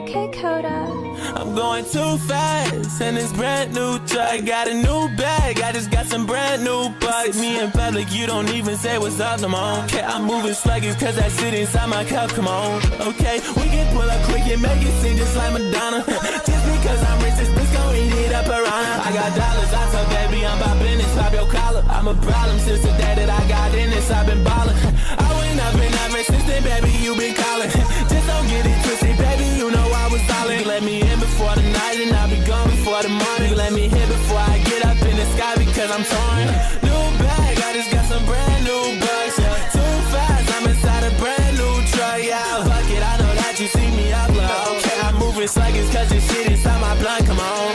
Okay, Coda. I'm going too fast, and this brand new truck got a new bag. I just got some brand new bucks. Me in public, you don't even say what's up, I'm on. Okay, I'm moving sluggish, cause that shit inside my cup, come on. Okay, we can pull up quick and make it seem just like Madonna. Just because I'm rich, this bitch gon' eat it up around her. I got dollars, I told baby I'm about business, pop your collar. I'm a problem since the day that I got in this, I've been ballin'. I went up and ever since then, baby, you been calling. Just don't get it twisted, baby, you know I was solid. You let me in before the night and I'll be gone before the morning. You let me hit before I get up in the sky because I'm torn. New bag, I just got some brand new bucks. Yeah. Too fast, I'm inside a brand new truck. Yeah, fuck it, I know that you see me upload. Okay, I'm moving sluggish cause this shit inside my blood, come on.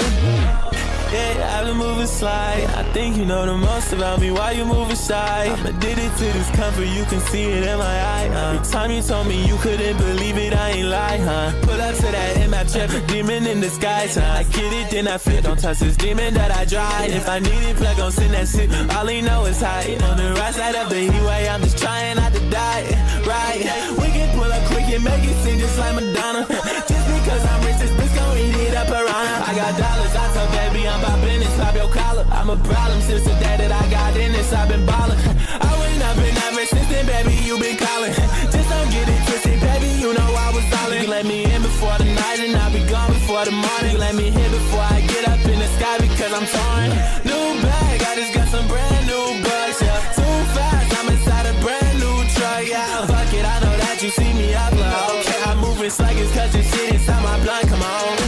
Yeah, I've been moving slide. I think you know the most about me, why you moving shy? I'm addicted to this comfort, you can see it in my eye. Every time you told me you couldn't believe it, I ain't lie, huh? Pull up to that map, check a demon in disguise, huh? I get it, then I flip, don't touch this demon that I drive. If I need it, plug on send that shit, all he know is high. On the right side of the highway, I'm just trying not to die, right? We can pull up quick and make it seem just like Madonna. Just because I'm rich, this bitch gon' eat it up around her. I got dollars, I told baby I'm about business, pop your collar. I'm a problem since the day that I got in this, I've been ballin'. I went up and ever since then, baby, you been calling. Just don't get it twisted, baby, you know I was solid. You let me in before the night and I'll be gone before the morning. You let me hit before I get up in the sky because I'm torn. New bag, I just got some brand new bucks, yeah. Too fast, I'm inside a brand new truck, yeah. Fuck it, I know that you see me upload. Okay, I'm moving sluggish cause this shit inside my blood, come on.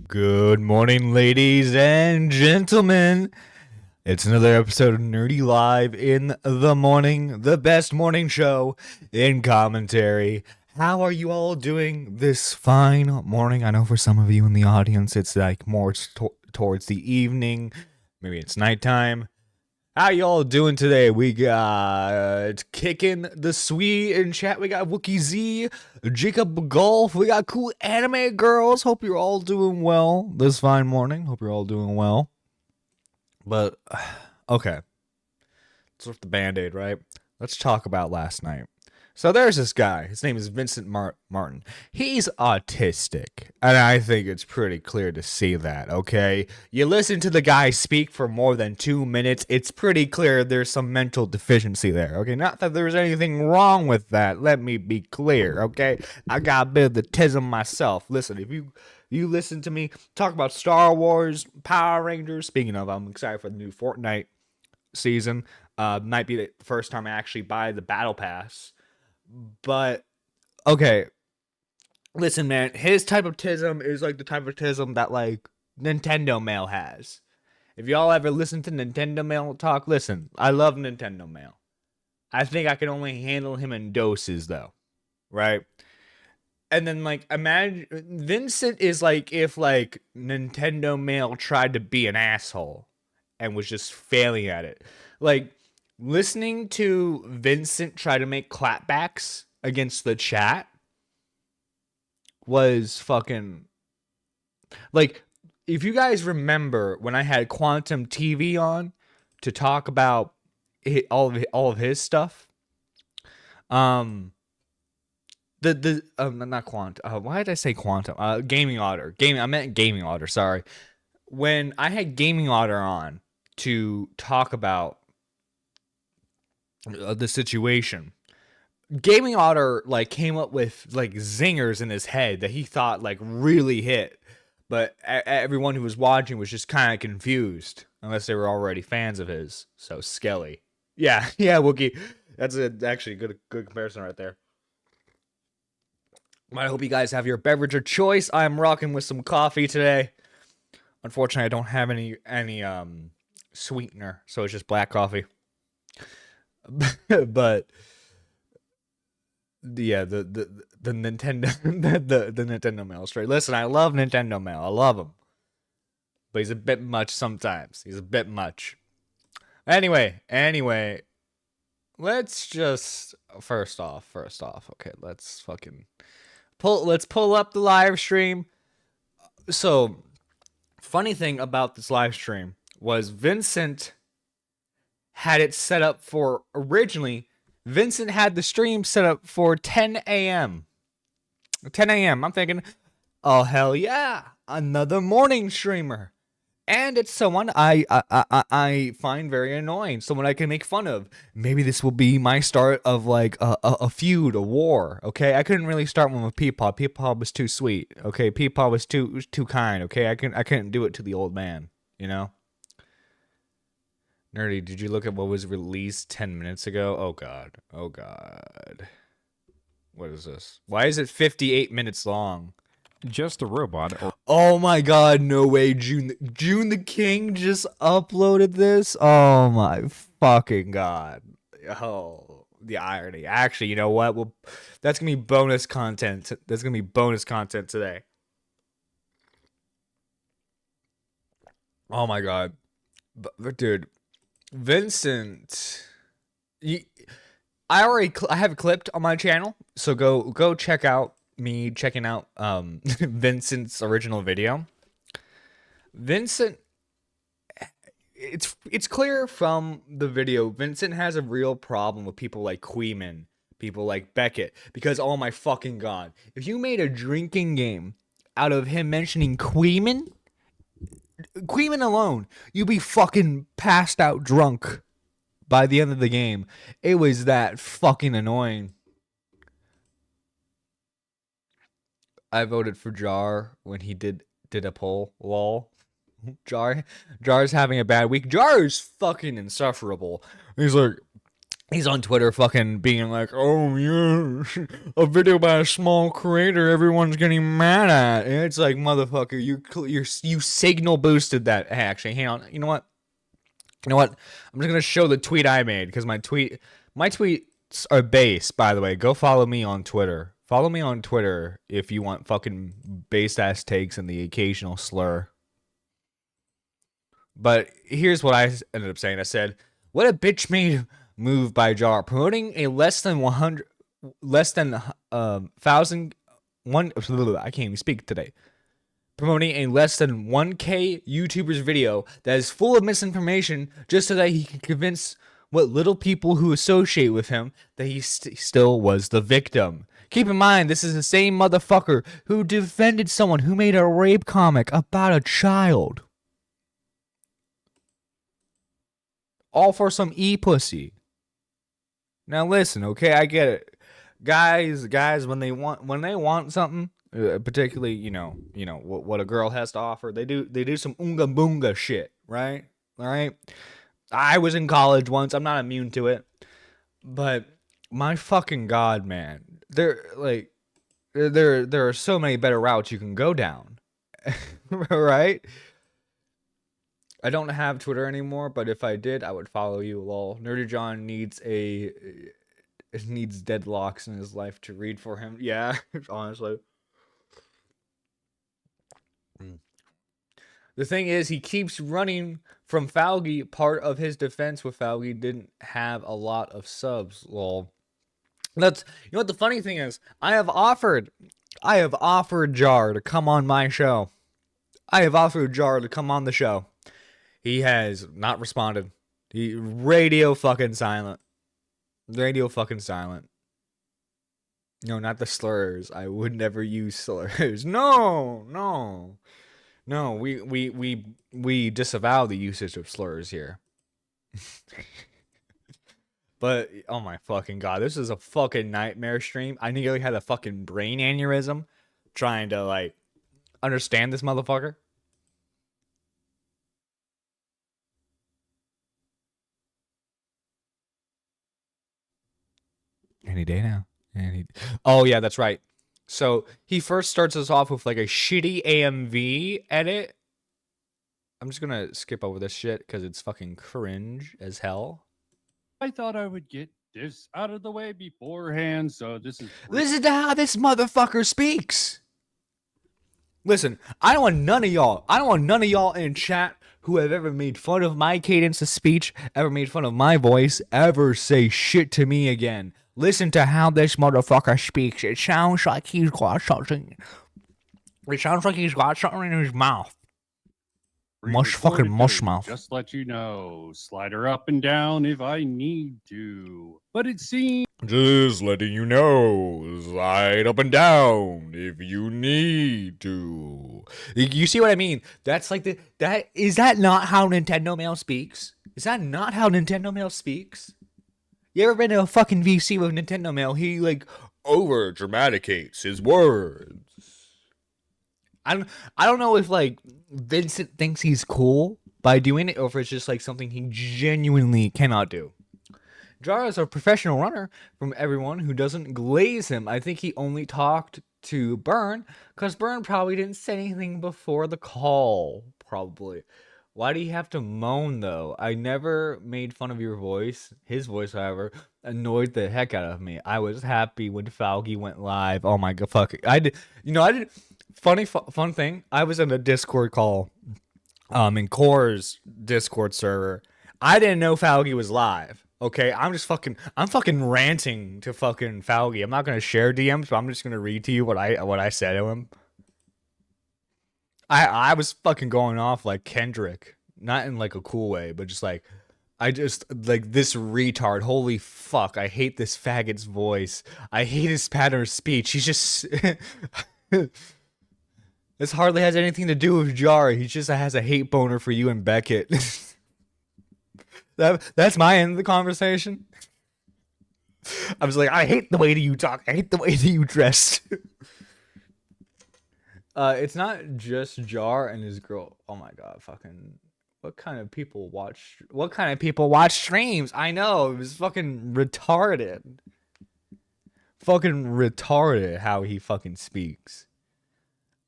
Good morning, ladies and gentlemen. It's another episode of Nerdy Live in the morning, the best morning show in commentary. How are you all doing this fine morning? I know for some of you in the audience, it's like more towards the evening. Maybe it's nighttime. How y'all doing today? We got Kicking the Sweet in chat. We got Wookie Z, Jacob Golf. We got cool anime girls. Hope you're all doing well this fine morning. Hope you're all doing well. But, okay. Let's rip the Band-Aid, right? Let's talk about last night. So there's this guy. His name is Vincent Martin. He's autistic. And I think it's pretty clear to see that, okay? You listen to the guy speak for more than 2 minutes, it's pretty clear there's some mental deficiency there, okay? Not that there's anything wrong with that. Let me be clear, okay? I got a bit of the tism myself. Listen, if you listen to me talk about Star Wars, Power Rangers, speaking of, I'm excited for the new Fortnite season. Might be the first time I actually buy the Battle Pass. But, okay, listen, man, his type of tism is like the type of tism that, like, Nintendo Mail has. If y'all ever listen to Nintendo Mail talk, listen, I love Nintendo Mail. I think I can only handle him in doses, though, right? And then, like, imagine, Vincent is like if, like, Nintendo Mail tried to be an asshole and was just failing at it. Like, listening to Vincent try to make clapbacks against the chat was fucking... Like, if you guys remember when I had Quantum TV on to talk about all of his stuff, not Quantum. Why did I say Quantum? Gaming Otter. I meant Gaming Otter. Sorry. When I had Gaming Otter on to talk about the situation, Gaming Otter like came up with like zingers in his head that he thought like really hit, but everyone who was watching was just kind of confused unless they were already fans of his. So Skelly, yeah, Wookie, that's actually a good comparison right there. I hope you guys have your beverage of choice. I'm rocking with some coffee today. Unfortunately, I don't have any sweetener, so it's just black coffee. But yeah, the Nintendo the Nintendo Mail straight. Listen, I love Nintendo Mail. I love him, but he's a bit much sometimes. He's a bit much. Anyway, let's just first off. Okay, let's pull up the live stream. So, funny thing about this live stream was Vincent had it set up for originally. Vincent had the stream set up for 10 a.m. 10 a.m. I'm thinking, oh hell yeah, another morning streamer, and it's someone I find very annoying, someone I can make fun of. Maybe this will be my start of like a feud, a war. Okay, I couldn't really start one with Peepaw. Peepaw was too sweet. Okay, Peepaw was too kind. Okay, I couldn't do it to the old man. You know. Nerdy, did you look at what was released 10 minutes ago? Oh god. What is this? Why is it 58 minutes long? Just a robot. Oh my god, no way. June the King just uploaded this? Oh my fucking god. Oh, the irony. Actually, you know what? That's gonna be bonus content. That's gonna be bonus content today. Oh my god. But dude, Vincent, I have it clipped on my channel, so go check out me checking out Vincent's original video. Vincent, it's clear from the video, Vincent has a real problem with people like Queeman, people like Beckett, because oh my fucking god, if you made a drinking game out of him mentioning Queeman alone, you'd be fucking passed out drunk by the end of the game. It was that fucking annoying. I voted for Jar when he did a poll. Lol. Jar's having a bad week. Jar is fucking insufferable. He's like, He's on Twitter fucking being like, oh yeah, a video by a small creator everyone's getting mad at. And it's like, motherfucker, you signal boosted that. Hey, actually, hang on. You know what? I'm just gonna show the tweet I made because my tweets are base, by the way. Go follow me on Twitter. Follow me on Twitter if you want fucking based ass takes and the occasional slur. But here's what I ended up saying. I said, what a bitch made move by Jar, promoting a less than 1,000 one. I can't even speak today. Promoting a less than 1K YouTuber's video that is full of misinformation just so that he can convince what little people who associate with him that he still was the victim. Keep in mind, this is the same motherfucker who defended someone who made a rape comic about a child. All for some e-pussy. Now listen, okay, I get it. Guys, when they want something, particularly, you know what a girl has to offer, they do some unga boonga shit, right? All right. I was in college once. I'm not immune to it, but my fucking god, man, there are so many better routes you can go down, right? I don't have Twitter anymore, but if I did, I would follow you. Lol. Nerdy John needs deadlocks in his life to read for him. Yeah, honestly. The thing is, he keeps running from Falgi. Part of his defense with Falgi didn't have a lot of subs. Lol. You know what the funny thing is? I have offered Jar to come on my show. I have offered Jar to come on the show. He has not responded. He radio fucking silent. Radio fucking silent. No, not the slurs. I would never use slurs. No. We disavow the usage of slurs here. But oh my fucking god, this is a fucking nightmare stream. I nearly had a fucking brain aneurysm trying to like understand this motherfucker. Any day now. Oh yeah, that's right. So he first starts us off with like a shitty AMV edit. I'm just gonna skip over this shit because it's fucking cringe as hell. I thought I would get this out of the way beforehand, so listen to how this motherfucker speaks. Listen, I don't want none of y'all in chat who have ever made fun of my cadence of speech, ever made fun of my voice, ever say shit to me again. Listen to how this motherfucker speaks. It sounds like he's got something. It sounds like he's got something in his mouth. Mush fucking mush mouth. Just let you know, slide her up and down if I need to. But it seems just letting you know, slide up and down if you need to. You see what I mean? That's like is that not how Nintendo Mail speaks? Is that not how Nintendo Mail speaks? You ever been to a fucking VC with Nintendo Mail? He like over dramaticates his words. I don't know if like Vincent thinks he's cool by doing it, or if it's just like something he genuinely cannot do. Jar is a professional runner from everyone who doesn't glaze him. I think he only talked to Burn because Burn probably didn't say anything before the call. Probably. Why do you have to moan though? I never made fun of your voice. His voice, however, annoyed the heck out of me. I was happy when Falgi went live. Oh my god, fuck! I did. Fun thing. I was in a Discord call, in Core's Discord server. I didn't know Falgi was live. Okay, I'm fucking ranting to fucking Falgi. I'm not gonna share DMs, but I'm just gonna read to you what I said to him. I was fucking going off like Kendrick, not in like a cool way, but just like this retard. Holy fuck! I hate this faggot's voice. I hate his pattern of speech. He's just this hardly has anything to do with Jar. He just has a hate boner for you and Beckett. That's my end of the conversation. I was like, I hate the way that you talk. I hate the way that you dress. It's not just Jar and his girl. Oh my god, fucking What kind of people watch streams? I know, it was fucking retarded. Fucking retarded how he fucking speaks.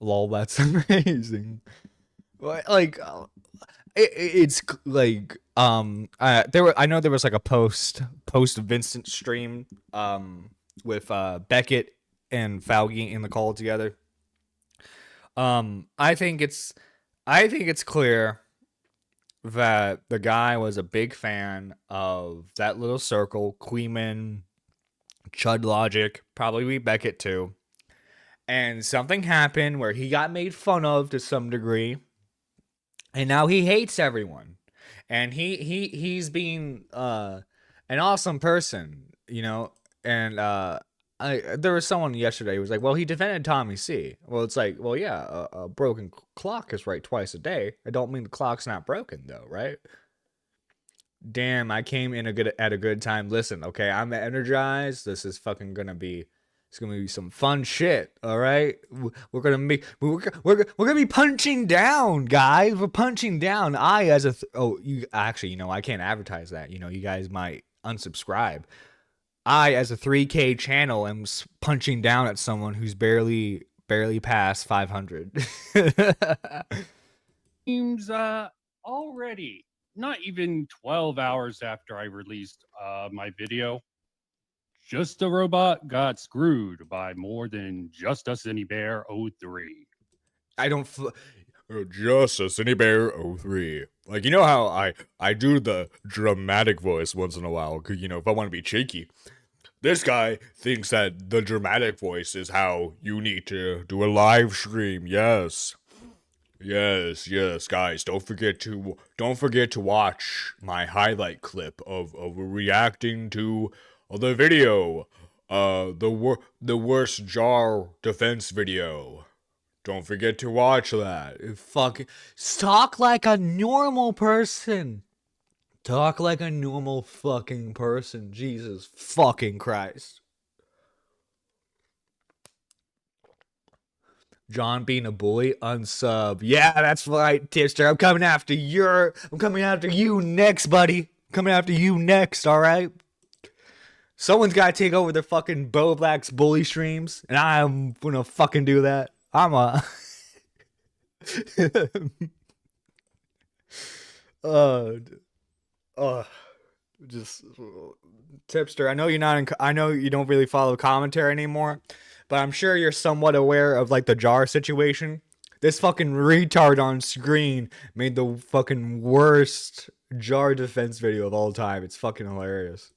Lol, that's amazing. Like, it's like I know there was like a post Vincent stream with Beckett and Fauci in the call together. I think it's clear that the guy was a big fan of that little circle, Queeman, Chud Logic, probably Beckett too. And something happened where he got made fun of to some degree. And now he hates everyone. And he's being an awesome person, you know? And there was someone yesterday who was like, well, he defended Tommy C. Well, it's like, well, yeah, a broken clock is right twice a day. I don't mean the clock's not broken, though, right? Damn, I came in at a good time. Listen, okay, I'm energized. This is fucking gonna be, it's gonna be some fun shit. All right, we're gonna be punching down, guys. We're punching down. I as a you actually, you know, I can't advertise that. You know, you guys might unsubscribe. I as a 3K channel am punching down at someone who's barely past 500. Seems already not even 12 hours after I released my video, Just a Robot got screwed by more than Just a Cinny Bear 03. I don't. Just a Cinny Bear 03. Like, you know how I do the dramatic voice once in a while, cause you know, if I want to be cheeky. This guy thinks that the dramatic voice is how you need to do a live stream. Yes. Yes, guys. Don't forget to watch my highlight clip of reacting to the video. The worst jar defense video. Don't forget to watch that. Fucking talk like a normal person. Talk like a normal fucking person. Jesus fucking Christ. John being a bully, unsub. Yeah, that's right, Tipster. I'm coming after you next, buddy. Coming after you next, alright? Someone's gotta take over the fucking Bo Black's bully streams, and I'm gonna fucking do that. Just Tipster, I know I know you don't really follow commentary anymore, but I'm sure you're somewhat aware of like the jar situation. This fucking retard on screen made the fucking worst jar defense video of all time. It's fucking hilarious.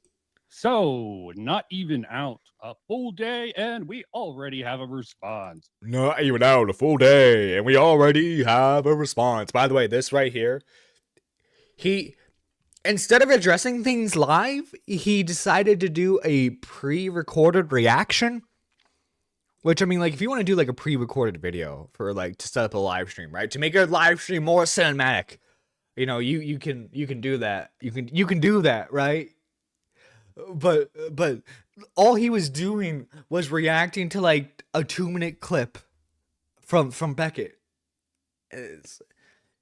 So, not even out a full day, and we already have a response. Not even out a full day, and we already have a response. By the way, this right here, instead of addressing things live, he decided to do a pre-recorded reaction. Which, I mean, like, if you want to do, like, a pre-recorded video for, like, to set up a live stream, right? To make a live stream more cinematic, you know, you can do that. You can do that, right? But all he was doing was reacting to, like, a 2-minute clip from Beckett. It's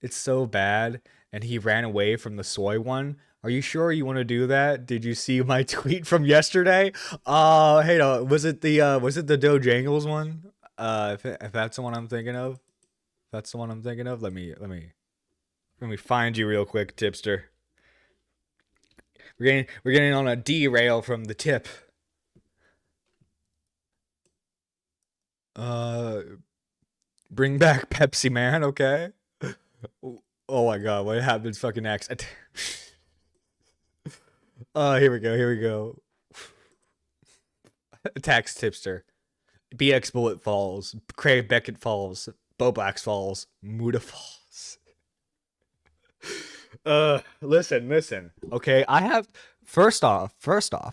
so bad. And he ran away from the soy one. Are you sure you want to do that? Did you see my tweet from yesterday? Hey, was it the Dojangles one? If that's the one I'm thinking of, let me find you real quick, Tipster. We're getting on a derail from the tip. Bring back Pepsi Man, okay? Oh my god, what happens fucking next? Here we go. Attacks Tipster. BX Bullet falls. Crave Beckett falls. Bo Blacks falls. Muda falls. Listen. Okay, first off,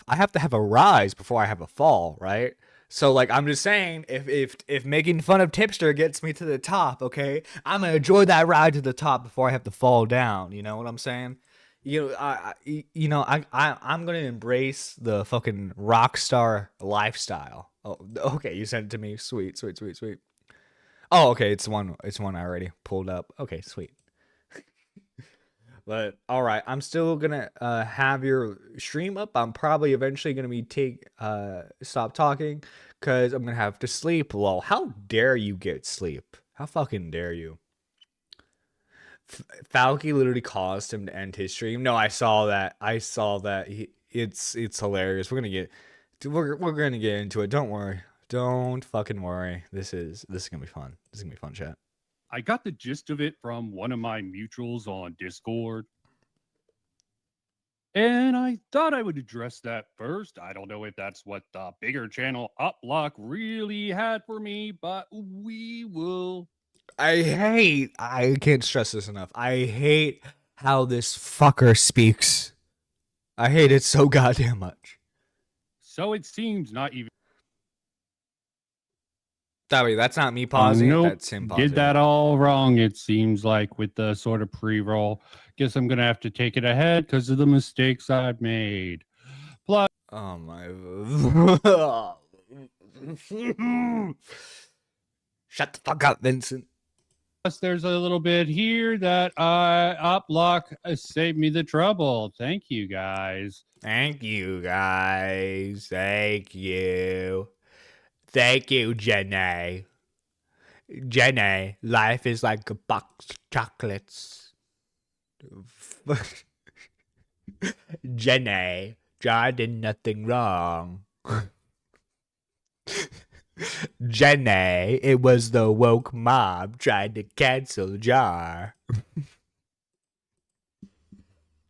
I have to have a rise before I have a fall, right? So, like, I'm just saying, if making fun of Tipster gets me to the top, okay, I'm gonna enjoy that ride to the top before I have to fall down. You know what I'm saying? I'm gonna embrace the fucking rock star lifestyle. Oh, okay, you sent it to me. Sweet. Oh, okay, it's one I already pulled up. Okay, sweet. But all right, I'm still gonna have your stream up. I'm probably eventually gonna be stop talking because I'm gonna have to sleep. Lol, how dare you get sleep? How fucking dare you? Falky literally caused him to end his stream. No, I saw that. It's hilarious. We're gonna get into it. Don't worry. Don't fucking worry. This is gonna be fun. This is gonna be fun, chat. I got the gist of it from one of my mutuals on Discord. And I thought I would address that first. I don't know if that's what the bigger channel Uplock really had for me, but we will. I can't stress this enough. I hate how this fucker speaks. I hate it so goddamn much. So it seems not even. That's not me pausing. Nope, That's him pausing. did that all wrong, it seems like, with the sort of pre-roll. Guess I'm going to have to take it ahead because of the mistakes I've made. Plus, oh my. Shut the fuck up, Vincent. There's a little bit here that Uplock saved me the trouble. Thank you, guys. Thank you, guys. Thank you. Thank you, Jenny. Jenny, life is like a box of chocolates. Jenny, John did nothing wrong. Jenny, it was the woke mob trying to cancel Jar.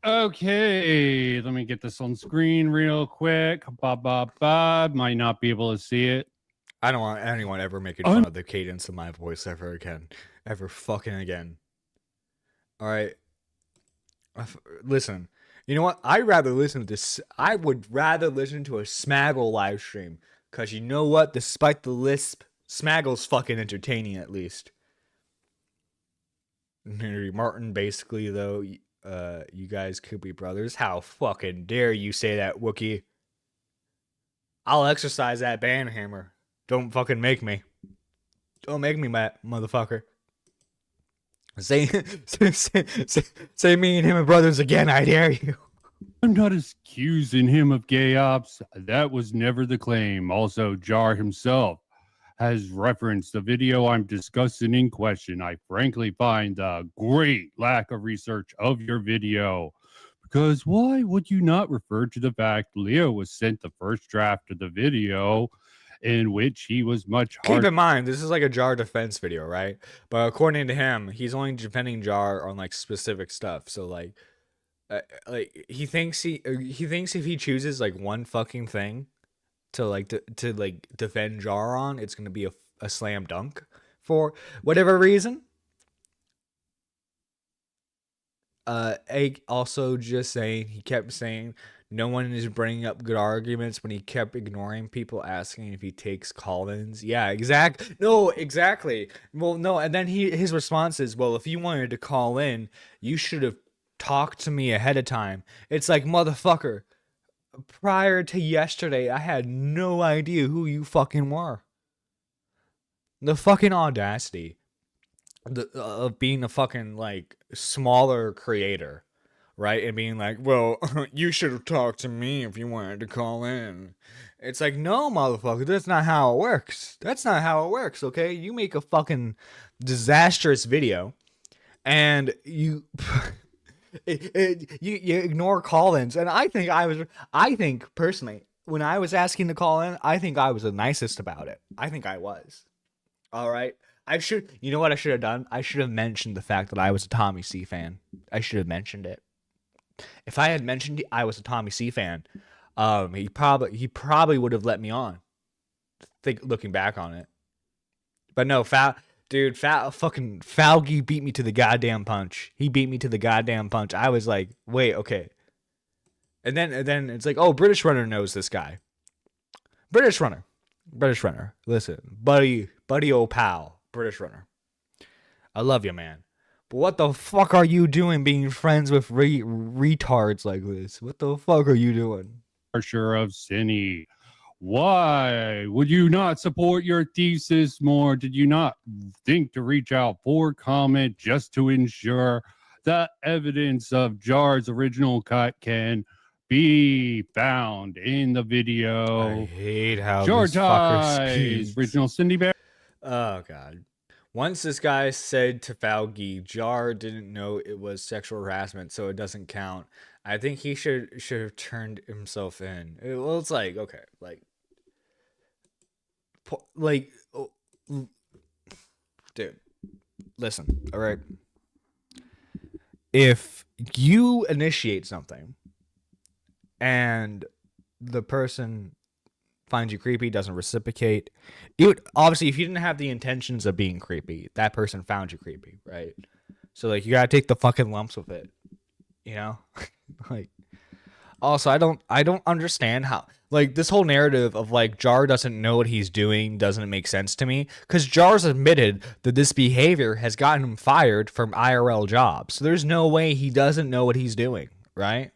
Okay, let me get this on screen real quick. Might not be able to see it. I don't want anyone ever making fun of the cadence of my voice ever again. Ever fucking again. Alright. Listen. You know what? I would rather listen to a Smaggle live stream. Because you know what? Despite the lisp, Smaggle's fucking entertaining at least. Martin, basically, though, you guys could be brothers. How fucking dare you say that, Wookie? I'll exercise that band hammer. Don't fucking make me. Don't make me, motherfucker. Say me and him are brothers again, I dare you. I'm not accusing him of gay ops. That was never the claim. Also, Jar himself has referenced the video I'm discussing in question. I frankly find a great lack of research of your video. Because why would you not refer to the fact Leo was sent the first draft of the video in which he was much harder? Keep in mind, this is like a Jar defense video, right? But according to him, he's only defending Jar on like specific stuff. So like he thinks if he chooses like one fucking thing to like defend Jar on, it's gonna be a slam dunk for whatever reason. Also just saying, he kept saying no one is bringing up good arguments when he kept ignoring people asking if he takes call-ins. Yeah, exactly. No, exactly. Well, no, and then his response is, well, if you wanted to call in, you should have talked to me ahead of time. It's like, motherfucker, prior to yesterday, I had no idea who you fucking were. The fucking audacity of being a fucking like smaller creator, right? And being like, well, you should have talked to me if you wanted to call in. It's like, no, motherfucker, that's not how it works. That's not how it works, okay? You make a fucking disastrous video and you you ignore call-ins. And I think personally, when I was asking to call in, I think I was the nicest about it. I think I was. All right. You know what I should have done? I should have mentioned the fact that I was a Tommy C fan. I should have mentioned it. If I had mentioned I was a Tommy C fan, he probably would have let me on. Looking back on it. But no, fucking Falgy beat me to the goddamn punch. He beat me to the goddamn punch. I was like, wait, okay. And then it's like, oh, British Runner knows this guy. British Runner. Listen, buddy, old pal. British Runner. I love you, man. But what the fuck are you doing being friends with retards like this? What the fuck are you doing? Harsher of Cine. Why would you not support your thesis more? Did you not think to reach out for comment just to ensure The evidence of Jar's original cut can be found in the video. I hate how Jar these fuckers ties, speak. original Cindy Bear. Oh god. Once this guy said to Fauci, Jar didn't know it was sexual harassment, so it doesn't count. I think he should have turned himself in. Well, it's like, okay, oh, dude, listen, all right. If you initiate something and the person finds you creepy, doesn't reciprocate, obviously, if you didn't have the intentions of being creepy, that person found you creepy, right? So like, you gotta take the fucking lumps with it, you know. Like, also, I don't understand how, like, this whole narrative of like Jar doesn't know what he's doing doesn't make sense to me, because Jar's admitted that this behavior has gotten him fired from IRL jobs. So there's no way he doesn't know what he's doing, right?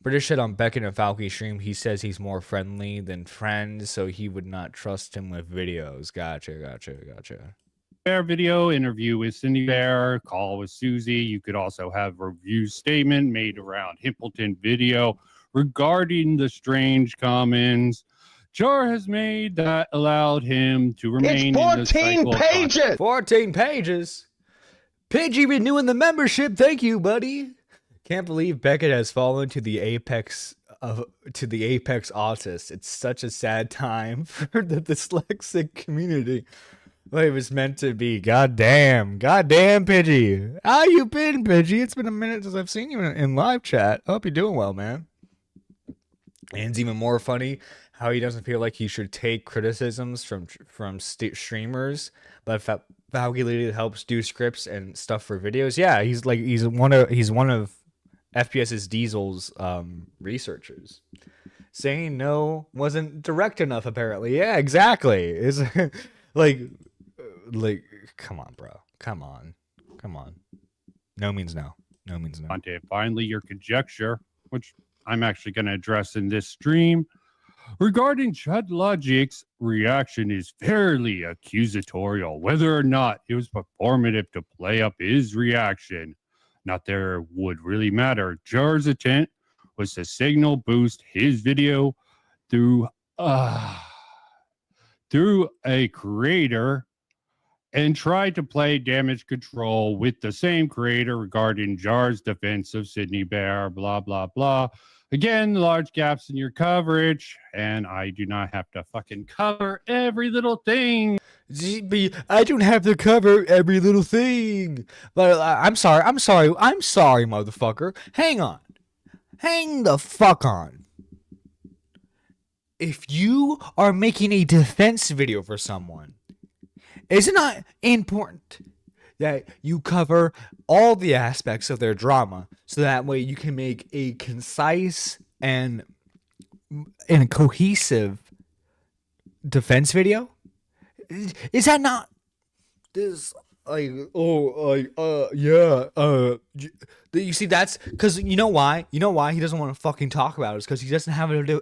British shit on Beckett and Falcon stream. He says he's more friendly than friends, so he would not trust him with videos. Gotcha. Bear video, interview with Cindy Bear, call with Susie. You could also have a review statement made around Himpleton video regarding the strange comments Jar has made that allowed him to remain It's 14 pages! 14 pages? Pidgey renewing the membership. Thank you, buddy. Can't believe Beckett has fallen to the apex autist. It's such a sad time for the dyslexic community. Well, it was meant to be. Goddamn, Pidgey. How you been, Pidgey? It's been a minute since I've seen you in live chat. I hope you're doing well, man. And it's even more funny how he doesn't feel like he should take criticisms from streamers, but Fauci literally helps do scripts and stuff for videos. Yeah, he's one of FPS's Diesel's researchers. Saying no wasn't direct enough, apparently. Yeah, exactly. Is like, come on, bro. Come on. No means no. No means no. Finally, your conjecture, which I'm actually going to address in this stream, regarding Chud Logic's reaction is fairly accusatorial. Whether or not it was performative to play up his reaction, not there would really matter. Jar's intent was to signal boost his video through a creator and try to play damage control with the same creator regarding Jar's defense of Sydney Bear, blah, blah, blah. Again, large gaps in your coverage, and I do not have to fucking cover every little thing. I don't have to cover every little thing. But I'm sorry, motherfucker. Hang the fuck on. If you are making a defense video for someone, is it not important that you cover all the aspects of their drama so that way you can make a concise and cohesive defense video? Is that not this you see, that's because you know why he doesn't want to fucking talk about it, is because he doesn't have a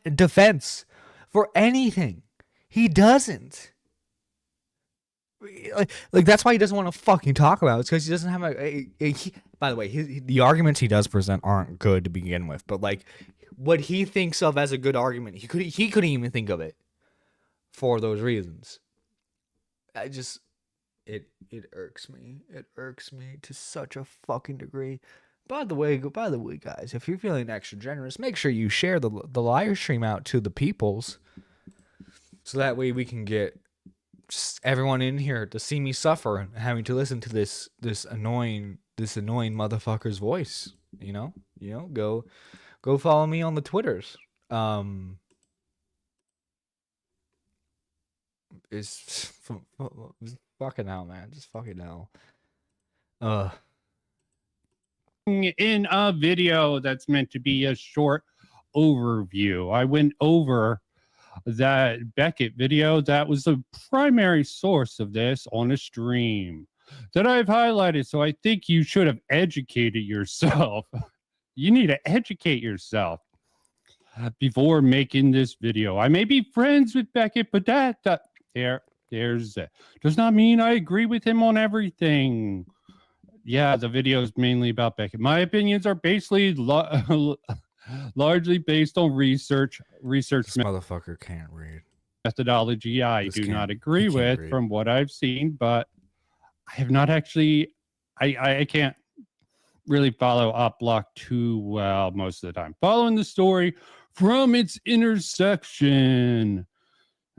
defense for anything. He doesn't. Like that's why he doesn't want to fucking talk about it. It's because he doesn't have by the way, the arguments he does present aren't good to begin with, but like what he thinks of as a good argument, he couldn't even think of it for those reasons. It irks me. It irks me to such a fucking degree. By the way, guys, if you're feeling extra generous, make sure you share the live stream out to the peoples, so that way we can get just everyone in here to see me suffer and having to listen to this annoying motherfucker's voice. You know, go follow me on the Twitters. It's fucking hell, man. Just fucking hell. In a video that's meant to be a short overview, I went over that Beckett video that was the primary source of this on a stream that I've highlighted. So I think you should have educated yourself. You need to educate yourself before making this video. I may be friends with Beckett, but there's does not mean I agree with him on everything. yeah, the video is mainly about Beckett. My opinions are basically largely based on research This motherfucker can't read. methodology I do not agree with read. from what I've seen, but I have not actually, I can't really follow Op Block too well most of the time. Following the story from its intersection.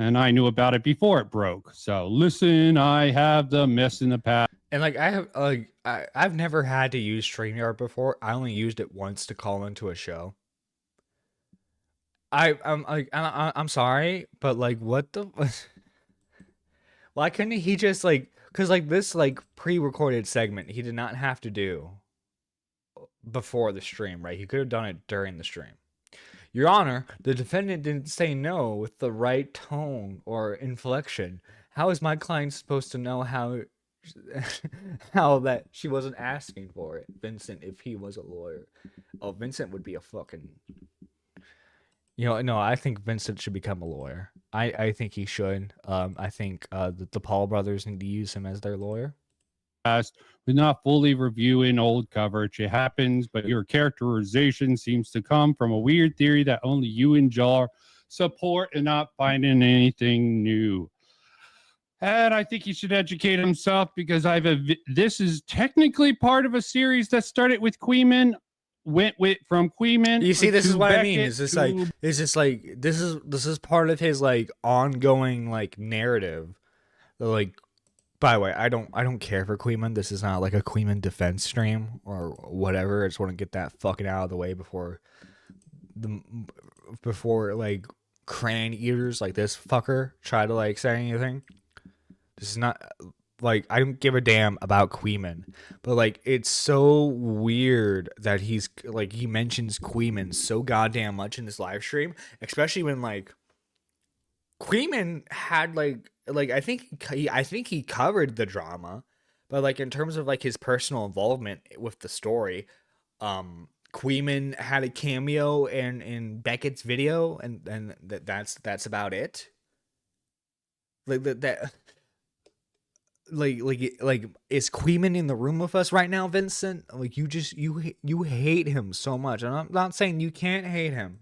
And I knew about it before it broke. So listen, I have the mess in the past. And like I've never had to use StreamYard before. I only used it once to call into a show. I'm sorry, but like what the why couldn't he just like, because like this like pre-recorded segment he did not have to do before the stream, right? He could have done it during the stream. Your Honor, the defendant didn't say no with the right tone or inflection. How is my client supposed to know how that she wasn't asking for it? Vincent, if he was a lawyer. Oh, Vincent would be a fucking... no, I think Vincent should become a lawyer. I think he should. I think the Paul brothers need to use him as their lawyer. With not fully reviewing old coverage. It happens, but your characterization seems to come from a weird theory that only you and Jar support and not finding anything new. And I think he should educate himself because this is technically part of a series that started with Queeman, went from Queeman. You see, this is what I mean. Is this this is part of his like ongoing like narrative, like. By the way, I don't care for Queeman. This is not like a Queeman defense stream or whatever. I just want to get that fucking out of the way before like cran eaters like this fucker try to like say anything. This is not like, I don't give a damn about Queeman, but like it's so weird that he's like he mentions Queeman so goddamn much in this live stream, especially when like Queeman had like I think he covered the drama, but like in terms of like his personal involvement with the story, Queeman had a cameo in Beckett's video, and that's about it. Like that. Like is Queeman in the room with us right now, Vincent? Like you hate him so much, and I'm not saying you can't hate him.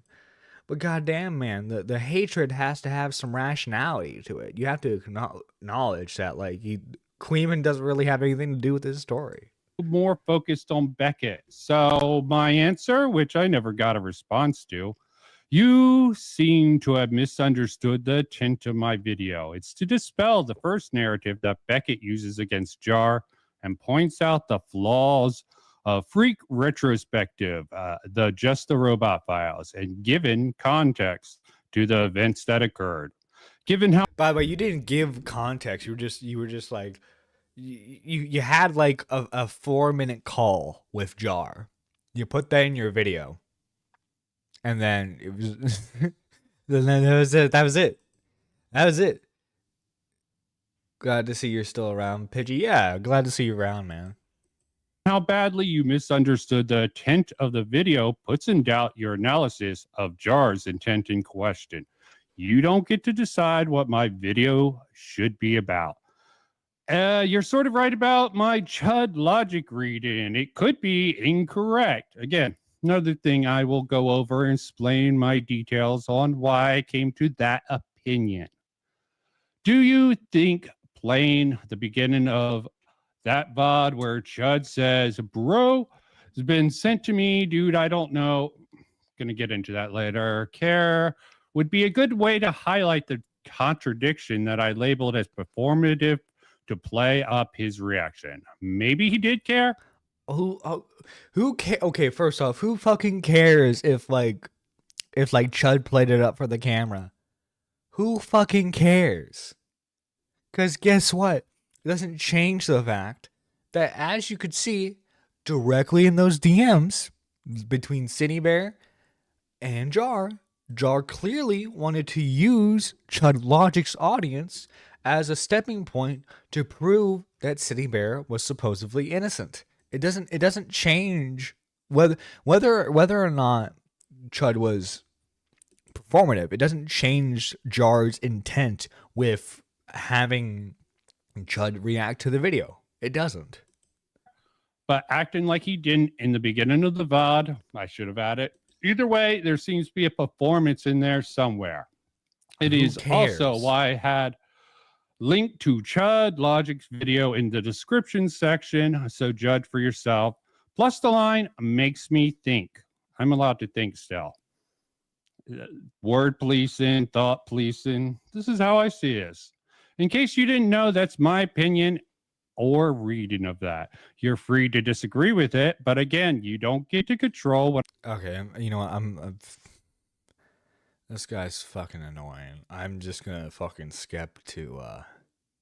But goddamn, man, the hatred has to have some rationality to it. You have to acknowledge that, like, Queeman doesn't really have anything to do with this story. More focused on Beckett. So my answer, which I never got a response to, you seem to have misunderstood the intent of my video. It's to dispel the first narrative that Beckett uses against Jar and points out the flaws Freak retrospective, the Just the Robot files, and given context to the events that occurred. Given how, by the way, you didn't give context. You were just like, you had like a 4-minute call with Jar. You put that in your video, and then it was, then that was it. That was it. Glad to see you're still around, Pidgey. Yeah, glad to see you around, man. How badly you misunderstood the intent of the video puts in doubt your analysis of Jar's intent in question. You don't get to decide what my video should be about. You're sort of right about my Chud logic reading. It could be incorrect. Again, another thing I will go over and explain my details on why I came to that opinion. Do you think playing the beginning of that VOD where Chud says, bro, has been sent to me, dude, I don't know, gonna get into that later, care, would be a good way to highlight the contradiction that I labeled as performative to play up his reaction. Maybe he did care. Who okay, first off, who fucking cares if Chud played it up for the camera? Who fucking cares? Because guess what? It doesn't change the fact that, as you could see directly in those DMs between City Bear and Jar clearly wanted to use Chud Logic's audience as a stepping point to prove that City Bear was supposedly innocent. It doesn't change whether or not Chud was performative. It doesn't change Jar's intent with having Chud react to the video. It doesn't. but acting like he didn't in the beginning of the VOD. I should have added. Either way, there seems to be a performance in there somewhere. It Who is also cares? why I had linked to Chud Logic's video in the description section, so judge for yourself. Plus the line makes me think. I'm allowed to think still. Word policing, thought policing. This is how I see this. In case you didn't know, that's my opinion or reading of that. You're free to disagree with it, but again, you don't get to control what. Okay, you know what? I'm this guy's fucking annoying. I'm just gonna fucking skip to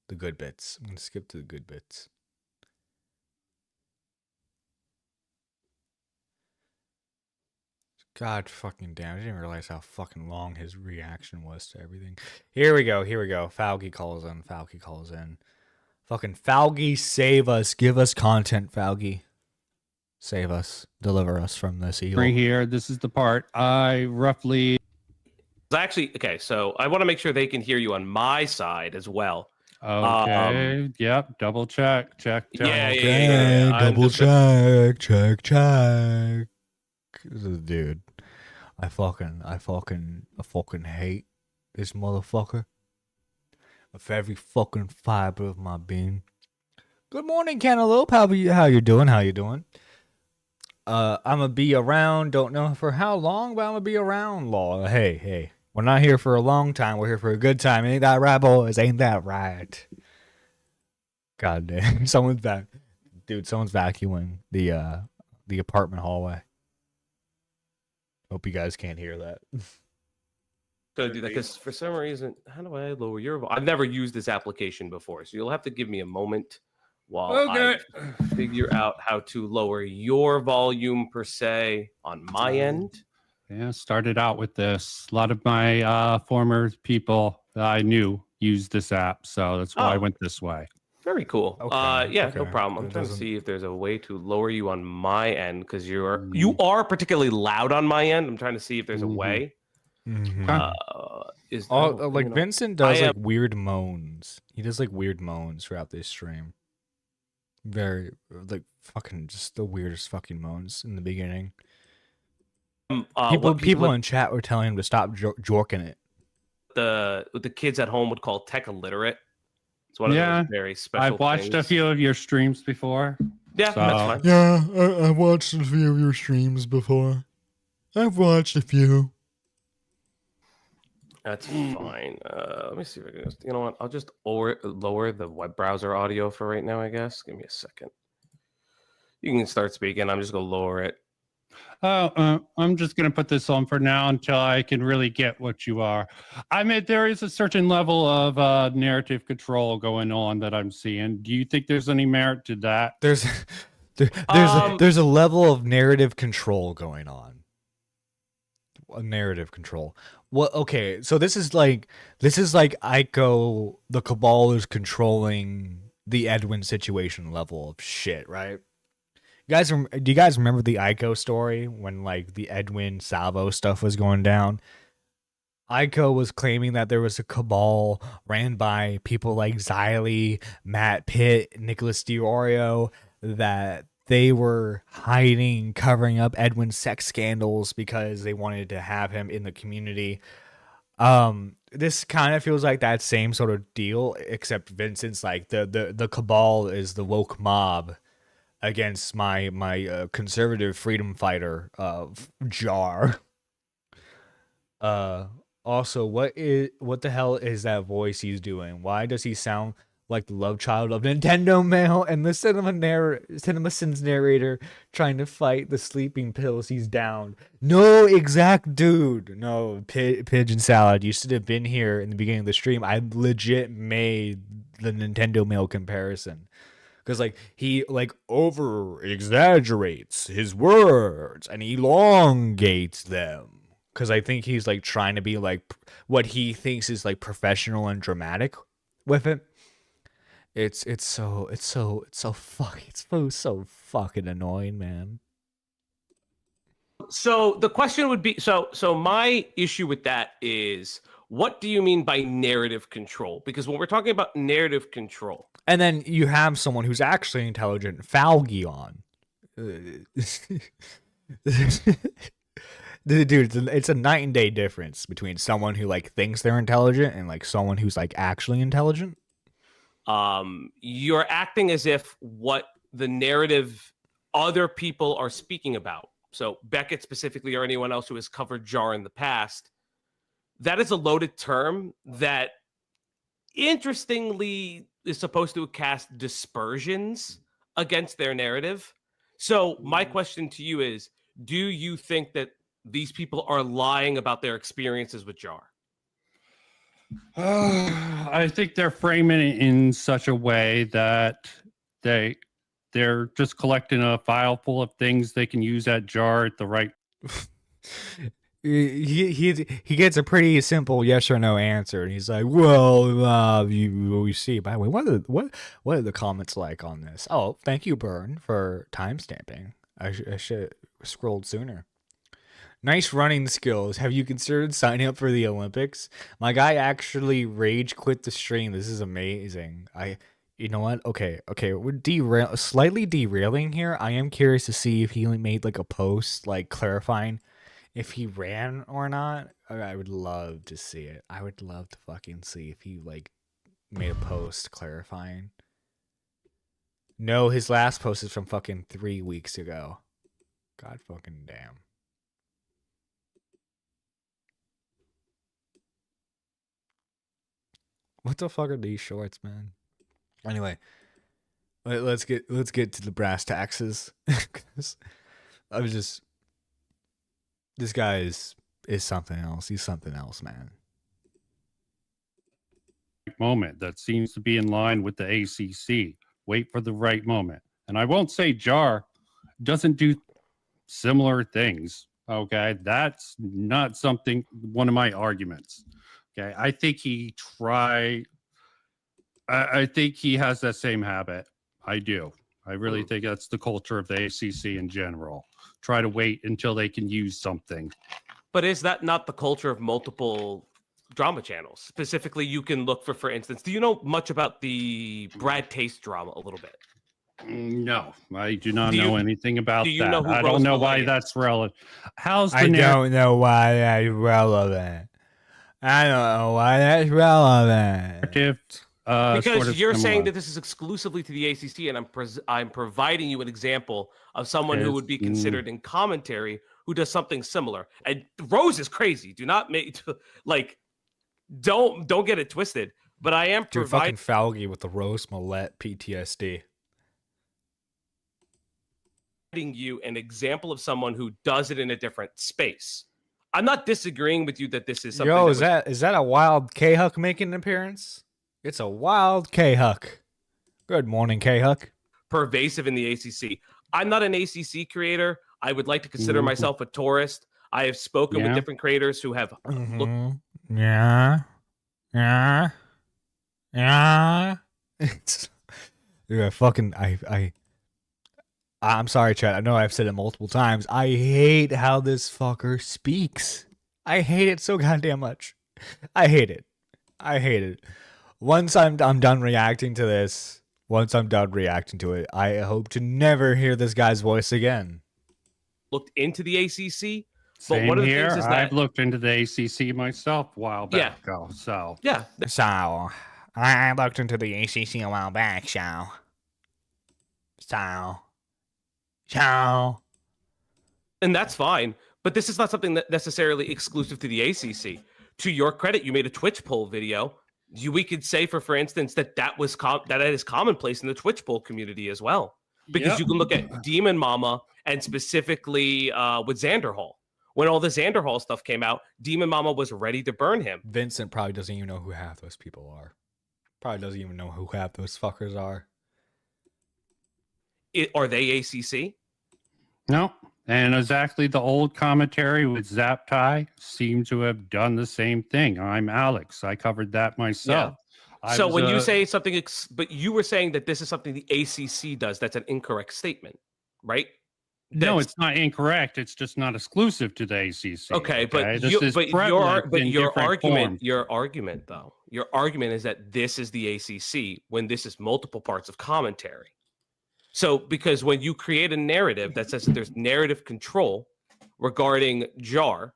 the good bits. I'm gonna skip to the good bits. God fucking damn, I didn't realize how fucking long his reaction was to everything. Here we go. Falgi calls in. Fucking Falgi, save us. Give us content, Falgi. Save us. Deliver us from this evil. Right here, this is the part I roughly. Actually, okay, so I want to make sure they can hear you on my side as well. Okay. Yep. Double check. Check. Yeah. Double check. Dude, I fucking hate this motherfucker with every fucking fiber of my being. Good morning, Cantaloupe. How you doing? I'm gonna be around. Don't know for how long, but I'm gonna be around. Law. Hey. We're not here for a long time. We're here for a good time. Ain't that right, boys? Ain't that right? God damn. Someone's vacuuming the apartment hallway. Hope you guys can't hear that. Gonna do that because for some reason, how do I lower your? I've never used this application before, so you'll have to give me a moment while I figure out how to lower your volume per se on my end. Yeah, started out with this. A lot of my former people that I knew used this app, so that's why I went this way. Very cool. Okay. No problem. I'm trying to see if there's a way to lower you on my end because you are particularly loud on my end. I'm trying to see if there's a way. Mm-hmm. Like Vincent does weird moans. He does like weird moans throughout this stream. Very like fucking just the weirdest fucking moans in the beginning. People in chat were telling him to stop jorking it. The kids at home would call tech illiterate. It's one of those very special I've watched a few of your streams before. Yeah, so. That's fine. Yeah, I've watched a few of your streams before. I've watched a few. That's fine. Let me see if I can just, you know what? I'll just lower the web browser audio for right now, I guess. Give me a second. You can start speaking. I'm just going to lower it. I'm just going to put this on for now until I can really get what you are. I mean, there is a certain level of narrative control going on that I'm seeing. Do you think there's any merit to that? There's a level of narrative control going on. Narrative control. Well, okay, so this is like Ico, the Cabal is controlling the Edwin situation level of shit, right? Do you guys remember the Ico story when like the Edwin Salvo stuff was going down? Ico was claiming that there was a cabal ran by people like Xylee, Matt Pitt, Nicholas Diorio, that they were covering up Edwin's sex scandals because they wanted to have him in the community. This kind of feels like that same sort of deal, except Vincent's like the cabal is the woke mob against my conservative freedom fighter Jar. Also, what the hell is that voice he's doing? Why does he sound like the love child of Nintendo Mail and the CinemaSins narrator trying to fight the sleeping pills he's down? No, exact dude. No, Pigeon Salad, you should have been here in the beginning of the stream. I legit made the Nintendo Mail comparison. Because like he like over exaggerates his words and elongates them. Because I think he's like trying to be like what he thinks is like professional and dramatic with it. It's so fucking annoying, man. So the question would be, so my issue with that is, what do you mean by narrative control? Because when we're talking about narrative control, and then you have someone who's actually intelligent, Falgi, on Dude, it's a night and day difference between someone who like thinks they're intelligent and like someone who's like actually intelligent. You're acting as if what the narrative other people are speaking about. So Beckett specifically, or anyone else who has covered JAR in the past, that is a loaded term that interestingly is supposed to cast dispersions against their narrative. So my question to you is, do you think that these people are lying about their experiences with JAR? I think they're framing it in such a way that they're just collecting a file full of things they can use at JAR at the right. He gets a pretty simple yes or no answer, and he's like, "Well, you see." By the way, what are the comments like on this? Oh, thank you, Burn, for timestamping. I should have scrolled sooner. Nice running skills. Have you considered signing up for the Olympics? My guy actually rage quit the stream. This is amazing. You know what? Okay. We're slightly derailing here. I am curious to see if he made like a post like clarifying if he ran or not. I would love to see it. I would love to fucking see if he like made a post clarifying. No, his last post is from fucking 3 weeks ago. God fucking damn. What the fuck are these shorts, man? Anyway, let's get to the brass taxes. I was just, this guy is something else. He's something else, man. Moment that seems to be in line with the ACC. Wait for the right moment. And I won't say JAR doesn't do similar things. Okay, that's not one of my arguments. Okay, I think I think he has that same habit. I do. I really think that's the culture of the ACC in general. Try to wait until they can use something. But is that not the culture of multiple drama channels? Specifically, you can look for instance, do you know much about the Brad Taste drama a little bit? No, I do not know anything about that. Know who I don't know why that's relevant. I don't know why that's relevant. I don't know why that's relevant. Because you're saying that this is exclusively to the ACC, and I'm providing you an example of someone who would be considered in commentary who does something similar. And Rose is crazy. Do not make don't get it twisted. But I am providing Falgi with the Rose Millette PTSD. You an example of someone who does it in a different space. I'm not disagreeing with you that this is something. Yo, is that a wild K-Huck making an appearance? It's a wild K-Huck. Good morning, K-Huck. Pervasive in the ACC. I'm not an ACC creator. I would like to consider myself a tourist. I have spoken with different creators who have looked. It's fucking I'm sorry, Chad. I know I've said it multiple times. I hate how this fucker speaks. I hate it so goddamn much. I hate it. Once I'm done reacting to this, I hope to never hear this guy's voice again. Looked into the ACC. But one of the things is that I've looked into the ACC myself a while back ago. So I looked into the ACC a while back. And that's fine, but this is not something that necessarily exclusive to the ACC. To your credit, you made a Twitch poll video. We could say, for instance, that is commonplace in the Twitch poll community as well, because you can look at Demon Mama and specifically with Xanderhall. When all the Xanderhall stuff came out, Demon Mama was ready to burn him. Vincent probably doesn't even know who half those people are. Probably doesn't even know who half those fuckers are. Are they ACC? No. And exactly the old commentary with Zaptai seemed to have done the same thing. I'm Alex. I covered that myself. Yeah. So when you say something, but you were saying that this is something the ACC does, that's an incorrect statement, right? No, it's not incorrect. It's just not exclusive to the ACC. Okay, but your argument is that this is the ACC when this is multiple parts of commentary. So because when you create a narrative that says that there's narrative control regarding jar,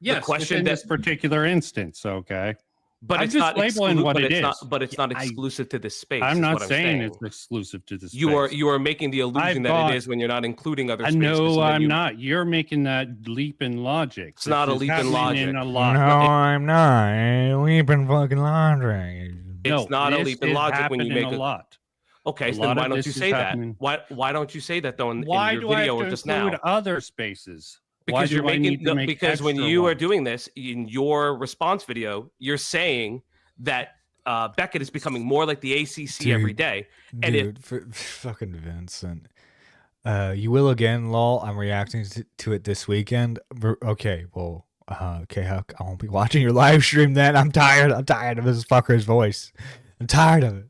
Yes, the question within that this particular instance, okay. but I'm it's just not labeling what it is. but it's not exclusive to this space. I'm is not what saying I'm it's exclusive to this space. You are making the illusion that it is when you're not including other spaces. No, I'm not. You're making that leap in logic. It's not a leap in logic. In a lot. No, I'm not. Leap in fucking logic. It's not a leap in logic when you make a lot. Okay, so then why don't you say that? Why don't you say that though in your video or just now? Why do I have to include other spaces? Because you're making because when you are doing this in your response video, you're saying that Beckett is becoming more like the ACC every day. And fucking Vincent, you will again, lol. I'm reacting to it this weekend. Okay, well, okay, Huck, I won't be watching your live stream then. I'm tired of this fucker's voice. I'm tired of it.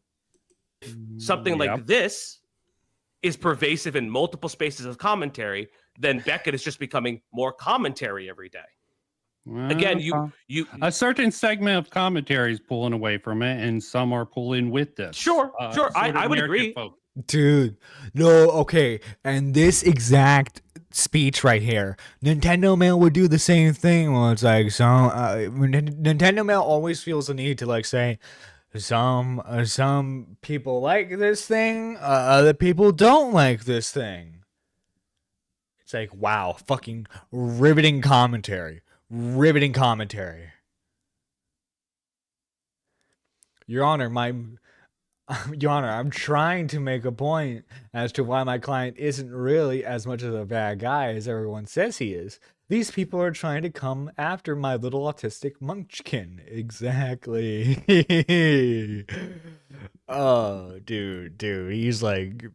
Something like this is pervasive in multiple spaces of commentary. Then Beckett is just becoming more commentary every day. Well, again, you a certain segment of commentary is pulling away from it, and some are pulling with this. Sure. I would agree, dude. No, okay, and this exact speech right here, Nintendo Mail would do the same thing. Well, it's like Nintendo Mail always feels the need to like say some people like this thing, other people don't like this thing. It's like, wow, fucking riveting commentary. Riveting commentary. Your Honor, Your Honor, I'm trying to make a point as to why my client isn't really as much of a bad guy as everyone says he is. These people are trying to come after my little autistic munchkin. Exactly. Oh, dude. He's like...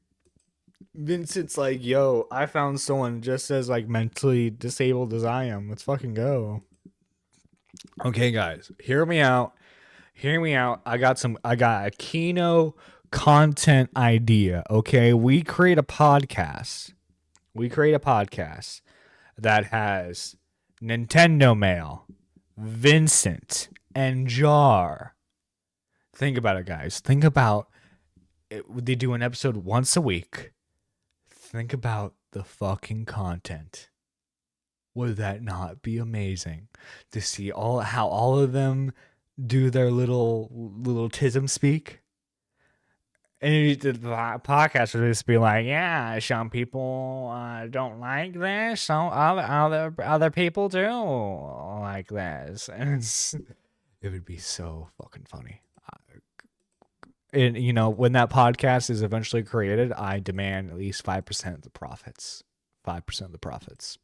Vincent's like, yo, I found someone just as like mentally disabled as I am. Let's fucking go. Okay, guys, hear me out. I got a Kino content idea. Okay, we create a podcast that has Nintendo Mail, Vincent, and Jar. Think about it, guys. Think about it. They do an episode once a week. Think about the fucking content. Would that not be amazing to see how all of them do their little tism speak? And the podcast would just be like, yeah, some people don't like this, some other people do like this, and it would be so fucking funny. And, you know, when that podcast is eventually created, I demand at least 5% of the profits. 5% of the profits.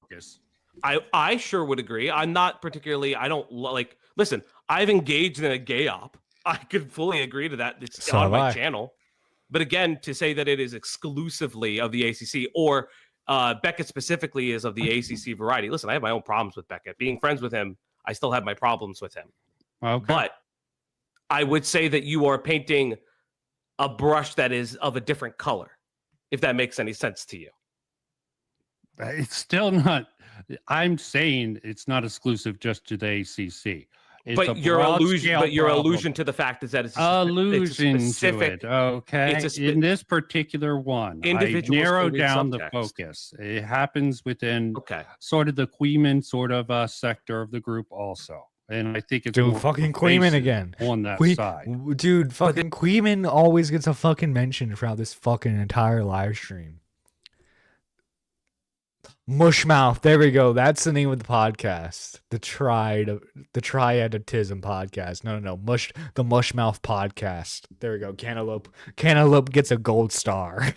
Yes. I sure would agree. I'm not particularly, I don't like, listen, I've engaged in a gay op. I could fully agree to that. It's on my channel. But again, to say that it is exclusively of the ACC or Beckett specifically is of the ACC variety. Listen, I have my own problems with Beckett. Being friends with him, I still have my problems with him. Okay. But I would say that you are painting a brush that is of a different color, if that makes any sense to you. It's still not. I'm saying it's not exclusive just to the ACC. But your allusion to the fact is that it's specific. To it. Okay. In this particular one, I narrow down the focus. It happens within sort of the Queeman sort of sector of the group also. And I think it's fucking Queeman again on that side. Dude, fucking Queeman always gets a fucking mention throughout this fucking entire live stream. Mushmouth, there we go. That's the name of the podcast. The Triadatism podcast. No, the Mushmouth podcast. There we go. Cantaloupe gets a gold star.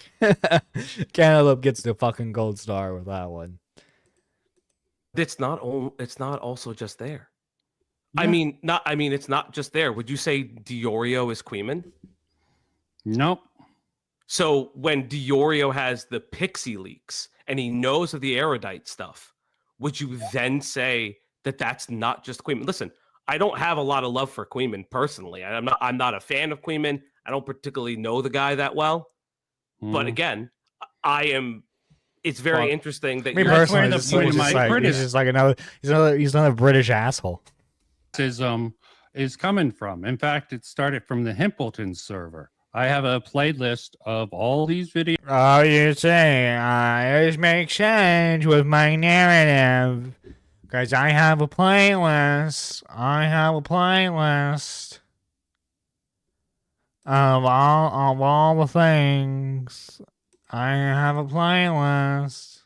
Cantaloupe gets the fucking gold star with that one. It's not also just there. Yeah. It's not just there. Would you say Diorio is Queeman? Nope. So when Diorio has the pixie leaks and he knows of the erudite stuff, would you then say that that's not just Queeman? Listen, I don't have a lot of love for Queeman personally. I'm not a fan of Queeman. I don't particularly know the guy that well. But again, it's very interesting that you're personally, he's just like another British asshole. Is coming from. In fact, it started from the Himpleton server I have a playlist of all these videos. Oh, you're saying this makes sense with my narrative. Because I have a playlist. Of all the things. I have a playlist.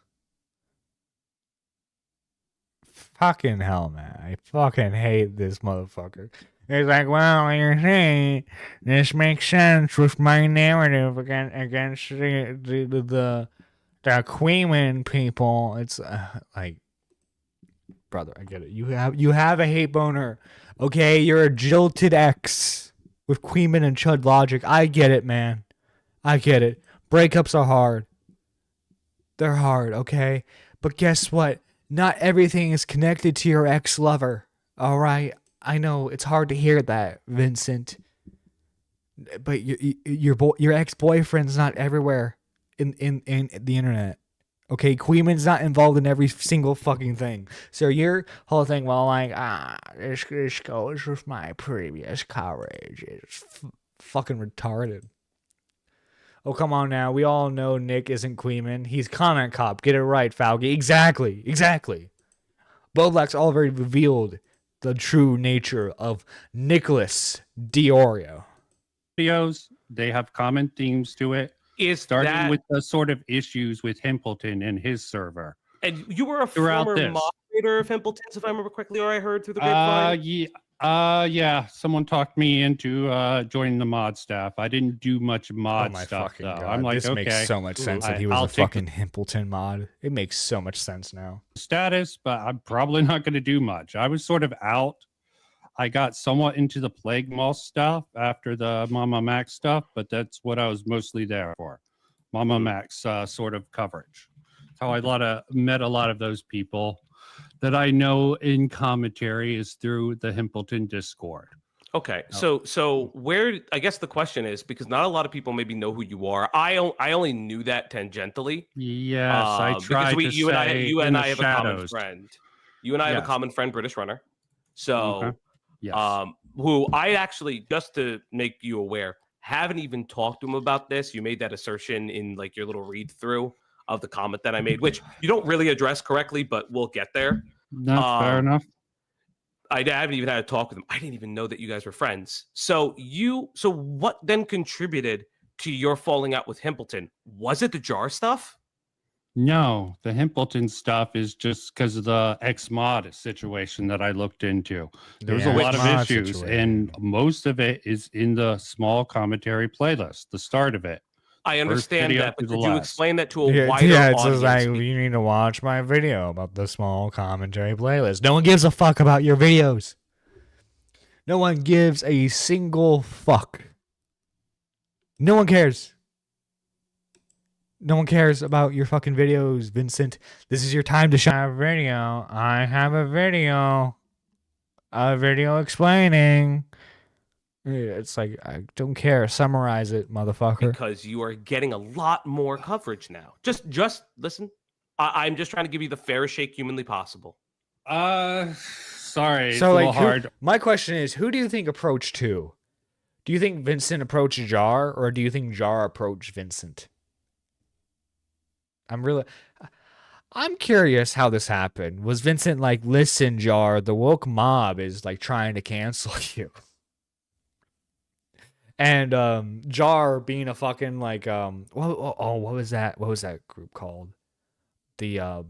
Fucking hell, man. I fucking hate this motherfucker. It's like, well, you're saying this makes sense with my narrative against the Queeman people. It's like, brother, I get it. You have a hate boner. Okay, you're a jilted ex with Queeman and Chud logic. I get it, man. I get it. Breakups are hard. They're hard, okay? But guess what? Not everything is connected to your ex-lover. All right? I know it's hard to hear that, Vincent. But your ex-boyfriend's not everywhere in the internet. Okay, Queeman's not involved in every single fucking thing. So your whole thing, well, like, this goes with my previous coverage. It's fucking retarded. Oh, come on now. We all know Nick isn't Queeman. He's Comment Cop. Get it right, Fauci. Exactly. Boblack's already revealed the true nature of Nicholas Diorio. Videos, they have common themes to it. Starting with the sort of issues with Himpleton and his server. And you were a former moderator of Himpleton's, if I remember correctly, or I heard through the grapevine? Yeah. Someone talked me into joining the mod staff. I didn't do much mod stuff, though. God. I'm like, this okay. makes so much sense that he was a fucking Himpleton mod. It makes so much sense now. Status, but I'm probably not going to do much. I was sort of out. I got somewhat into the Plague Moss stuff after the Mama Max stuff, but that's what I was mostly there for. Mama Max sort of coverage. That's how I met a lot of those people that I know in commentary is through the Himpleton Discord. Okay, so where, I guess the question is, because not a lot of people maybe know who you are. I only knew that tangentially. Yes, I tried because to you say and I have a common friend. You and I have a common friend, British Runner. So, okay. Yes. Who I actually, just to make you aware, haven't even talked to him about this. You made that assertion in like your little read through of the comment that I made, which you don't really address correctly, but we'll get there. That's fair enough. I haven't even had a talk with him. I didn't even know that you guys were friends. So what then contributed to your falling out with Himpleton? Was it the jar stuff? No, the Himpleton stuff is just because of the ex-mod situation that I looked into. There was a lot of issues, and most of it is in the small commentary playlist, the start of it. I understand that, but could you explain that to a wider audience? It's like, you need to watch my video about the small commentary playlist. No one gives a fuck about your videos. No one gives a single fuck. No one cares. No one cares about your fucking videos, Vincent. This is your time to shine. I have a video. A video explaining. It's like, I don't care. Summarize it, motherfucker. Because you are getting a lot more coverage now. Just listen. I'm just trying to give you the fairest shake humanly possible. Sorry. So, it's a little hard. My question is, who do you think approached who? Do you think Vincent approached Jar, or do you think Jar approached Vincent? I'm curious how this happened. Was Vincent like, listen, Jar, the woke mob is like trying to cancel you? And Jar being a fucking like what was that? What was that group called? The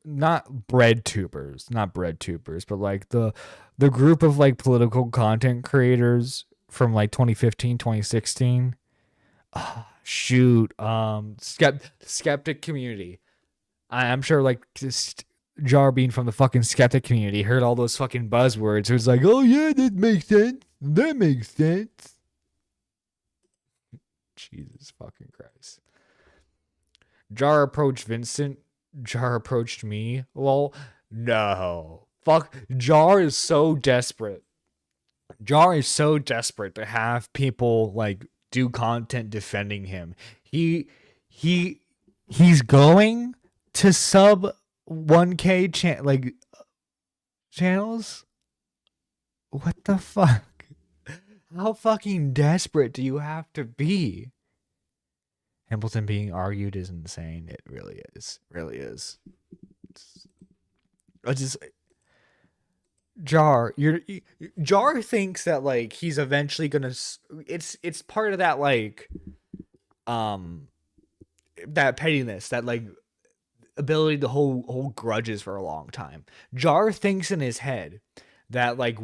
not bread tubers, but like the group of like political content creators from like 2015, 2016. Skeptic community. I'm sure like just Jar being from the fucking skeptic community heard all those fucking buzzwords. It was like, oh yeah, that makes sense. That makes sense. Jesus fucking Christ. Jar approached Vincent. Jar approached me. Well, no. Fuck. Jar is so desperate. Jar is so desperate to have people like do content defending him. He's going to sub 1K channels? What the fuck? How fucking desperate do you have to be? Hamilton being argued is insane. It really is. Really is. I just Jar, Jar thinks that like he's eventually gonna. It's part of that like, that pettiness, that like ability to hold grudges for a long time. Jar thinks in his head that like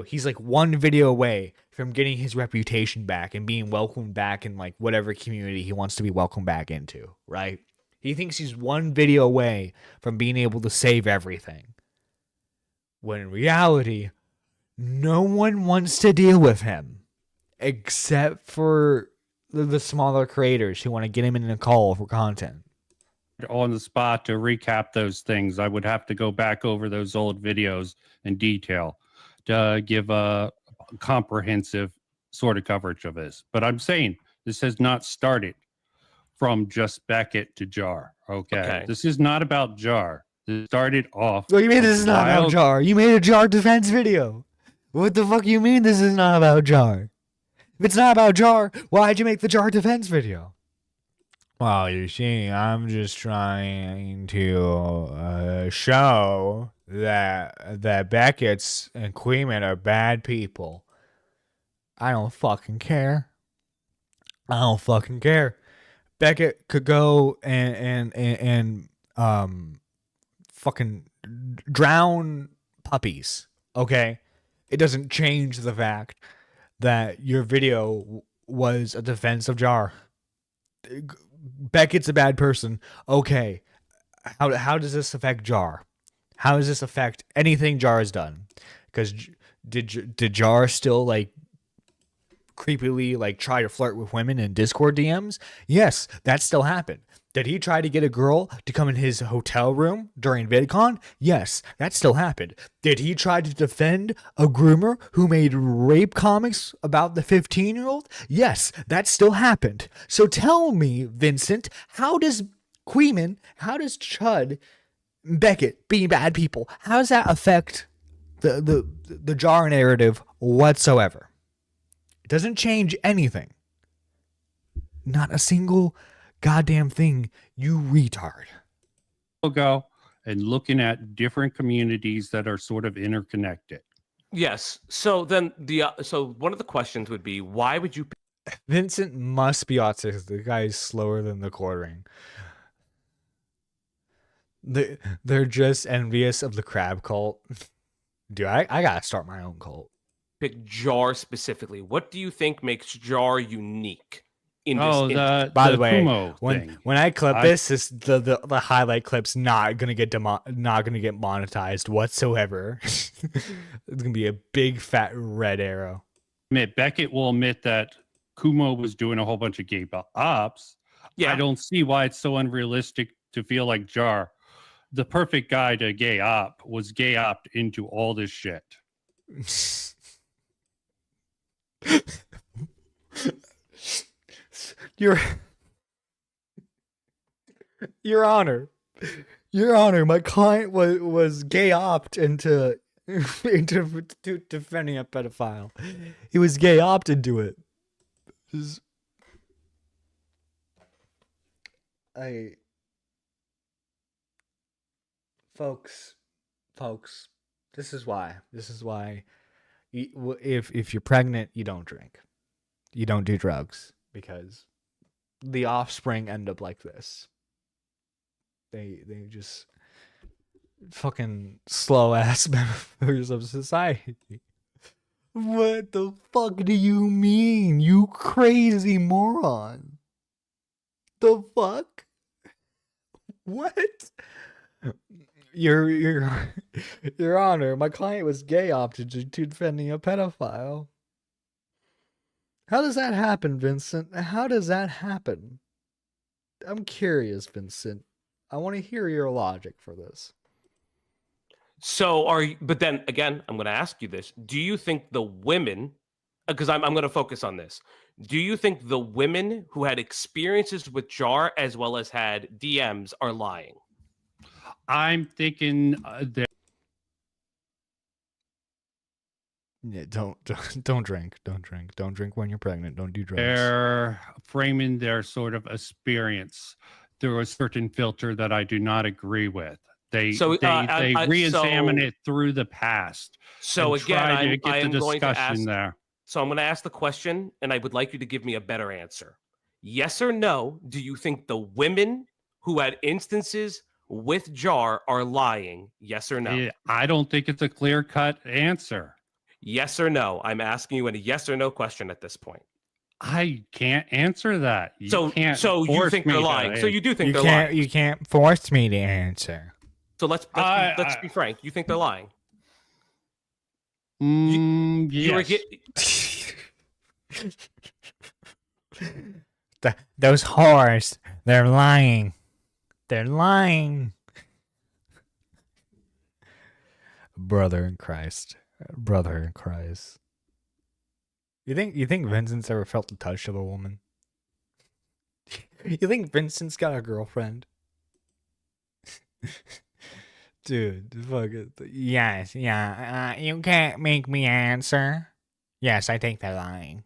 he's like one video away from getting his reputation back and being welcomed back in like whatever community he wants to be welcomed back into, right? He thinks he's one video away from being able to save everything. When in reality, no one wants to deal with him except for the smaller creators who want to get him in a call for content. On the spot to recap those things, I would have to go back over those old videos in detail to give a comprehensive sort of coverage of this. But I'm saying this has not started from just Beckett to Jar. Okay. This is not about Jar. This started off. What do you mean this is not about Jar? You made a Jar defense video. What the fuck you mean this is not about Jar? If it's not about Jar, why'd you make the Jar defense video? Well, you see, I'm just trying to show that Beckett's and Queeman are bad people. I don't fucking care. I don't fucking care. Beckett could go and fucking drown puppies, okay? It doesn't change the fact that your video was a defense of Jar. Beckett's a bad person. Okay. How does this affect Jar? How does this affect anything Jar has done? Because did Jar still like creepily like try to flirt with women in Discord DMs? Yes, that still happened. Did he try to get a girl to come in his hotel room during VidCon? Yes, that still happened. Did he try to defend a groomer who made rape comics about the 15-year-old? Yes, that still happened. So tell me, Vincent, how does Queeman, how does Chud, Beckett being bad people, how does that affect the Jar narrative whatsoever? It doesn't change anything. Not a single goddamn thing, you retard. Go and looking at different communities that are sort of interconnected. Yes. So then so one of the questions would be, why would you? Vincent must be autistic. The guy is slower than the quartering. They're just envious of the crab cult. Dude, I gotta start my own cult. Pick Jar specifically. What do you think makes Jar unique? By the way, when I clip this, the highlight clip's not gonna get monetized whatsoever. It's gonna be a big fat red arrow. Beckett will admit that Kumo was doing a whole bunch of gay ops. Yeah. I don't see why it's so unrealistic to feel like Jar, the perfect guy to gay op, was gay opt into all this shit. Your Honor, my client was gay opt into defending a pedophile. He was gay opt into it. Folks, this is why. If you're pregnant, you don't drink. You don't do drugs, because the offspring end up like this. They just fucking slow ass members of society. What the fuck do you mean, you crazy moron? The fuck? What? Your Honor, my client was gay opted to defending a pedophile. How does that happen, Vincent? How does that happen? I'm curious, Vincent. I want to hear your logic for this. So but then again, I'm going to ask you this. Do you think the women, because I'm going to focus on this. Do you think the women who had experiences with Jar as well as had DMs are lying? I'm thinking that Yeah, don't drink. Don't drink. Don't drink when you're pregnant. Don't do drugs. They're framing their sort of experience through a certain filter that I do not agree with. They re-examine it through the past. So and again, try to get I the am going to discussion ask. there. So I'm going to ask the question, and I would like you to give me a better answer. Yes or no? Do you think the women who had instances with Jar are lying? Yes or no? I don't think it's a clear-cut answer. Yes or no? I'm asking you a yes or no question at this point. I can't answer that. So you think they're lying. So you do think they're lying. You can't force me to answer. So let's be frank. You think they're lying? Yes. Those whores, they're lying. They're lying. Brother in Christ. Brother in Christ. You think Vincent's ever felt the touch of a woman? You think Vincent's got a girlfriend? Dude, fuck it. Yes, yeah. You can't make me answer. Yes, I think they're lying.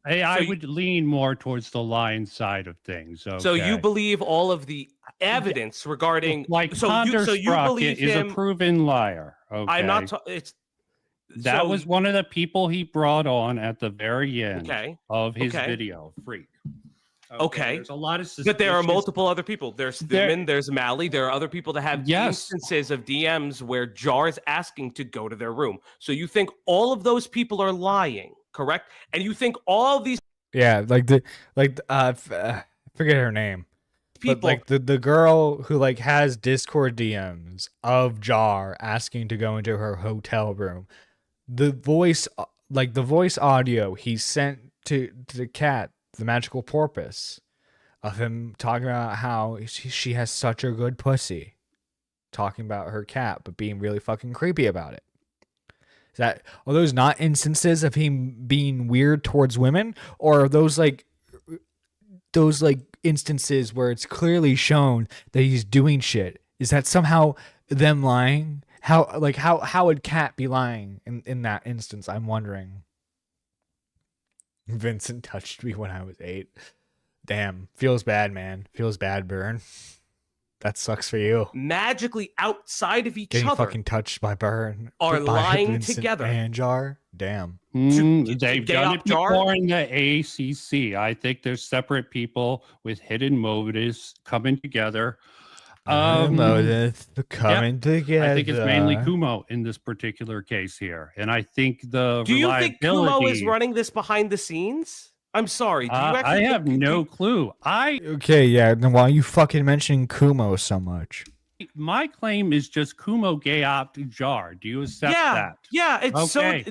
I would lean more towards the lying side of things. Okay? So you believe all of the evidence regarding you believe is a proven liar. Okay? I'm not. That was one of the people he brought on at the very end of his video, Freak. Okay. There's a lot of but there are multiple other people. There's Thuman, there's Mally. There are other people that have instances of DMs where Jar is asking to go to their room. So you think all of those people are lying, correct? And you think all these forget her name. People, but the girl who has Discord DMs of Jar asking to go into her hotel room. The voice audio he sent to the cat, the magical porpoise, of him talking about how she has such a good pussy, talking about her cat, but being really fucking creepy about it. Are those not instances of him being weird towards women, or are those instances where it's clearly shown that he's doing shit? Is that somehow them lying? How would Kat be lying in that instance? I'm wondering. Vincent touched me when I was 8. Damn, feels bad, man. Feels bad, Burn. That sucks for you. Magically outside of each Getting other, fucking touched by Burn are lying Vincent together. And Jar, damn. They've done it before in the ACC. I think there's separate people with hidden motives coming together. Motives coming together. I think it's mainly Kumo in this particular case here, and I think the Do you think Kumo is running this behind the scenes? I'm sorry. Do you I have no clue. Okay, yeah. Then why are you fucking mentioning Kumo so much? My claim is just Kumo gay opt Jar. Do you accept that? Yeah, it's okay.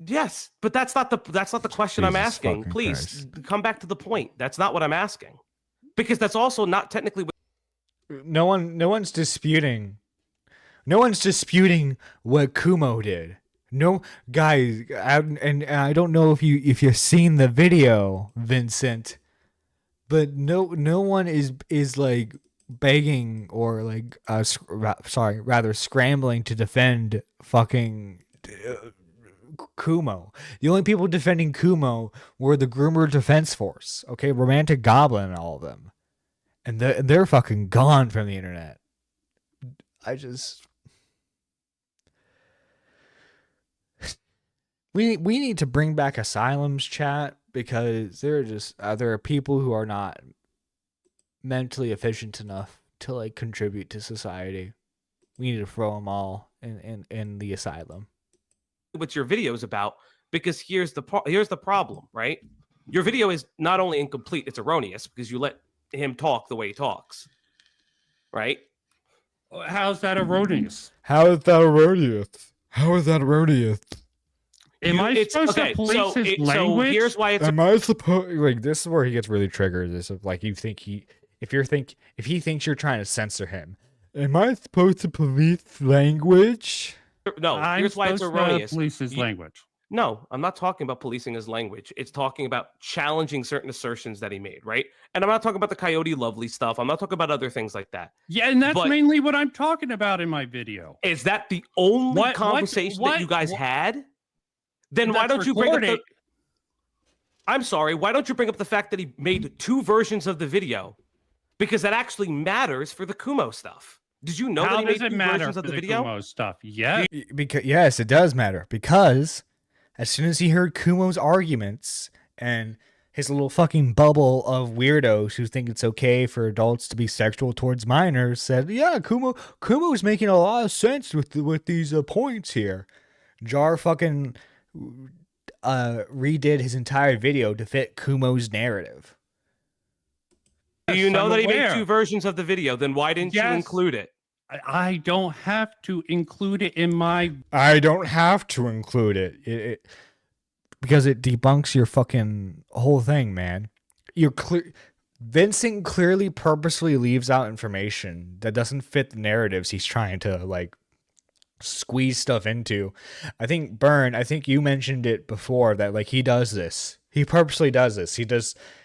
Yes, but that's not the question I'm asking. Please come back to the point. That's not what I'm asking, because that's also not technically. No one's disputing. No one's disputing what Kumo did. No, guys, I don't know if you've seen the video, Vincent, but no one is begging or rather scrambling to defend fucking Kumo. The only people defending Kumo were the Groomer Defense Force, okay, Romantic Goblin and all of them. And they're fucking gone from the internet. We need to bring back asylums, chat, because there are people who are not mentally efficient enough to contribute to society. We need to throw them all in the asylum. What your video is about, because here's the problem, right? Your video is not only incomplete, it's erroneous because you let him talk the way he talks, right? How's that erroneous? How is that erroneous? Am I supposed to police his language? So here's why it's. Am I supposed this is where he gets really triggered? This of if he thinks you're trying to censor him. Am I supposed to police language? No, here's why it's erroneous. Police his language. No, I'm not talking about policing his language. It's talking about challenging certain assertions that he made, right? And I'm not talking about the Coyote Lovely stuff. I'm not talking about other things like that. Yeah, and that's But mainly what I'm talking about in my video. is that the only conversation that you guys had? Then why don't you bring up the... I'm sorry, why don't you bring up the fact that he made 2 versions of the video? Because that actually matters for the Kumo stuff. Did you know that he made 2 versions of the video? Kumo stuff? Yeah. Because yes, it does matter. Because as soon as he heard Kumo's arguments and his little fucking bubble of weirdos who think it's okay for adults to be sexual towards minors said, "Yeah, Kumo's making a lot of sense with these points here." Jar fucking redid his entire video to fit Kumo's narrative. Do you know that he made 2 versions of the video? Then why didn't you include it? I don't have to include it in my... I don't have to include it. Because it debunks your fucking whole thing, man. Vincent clearly purposely leaves out information that doesn't fit the narratives he's trying to, like, squeeze stuff into. I think you mentioned it before that, like, he does this. He purposely does this.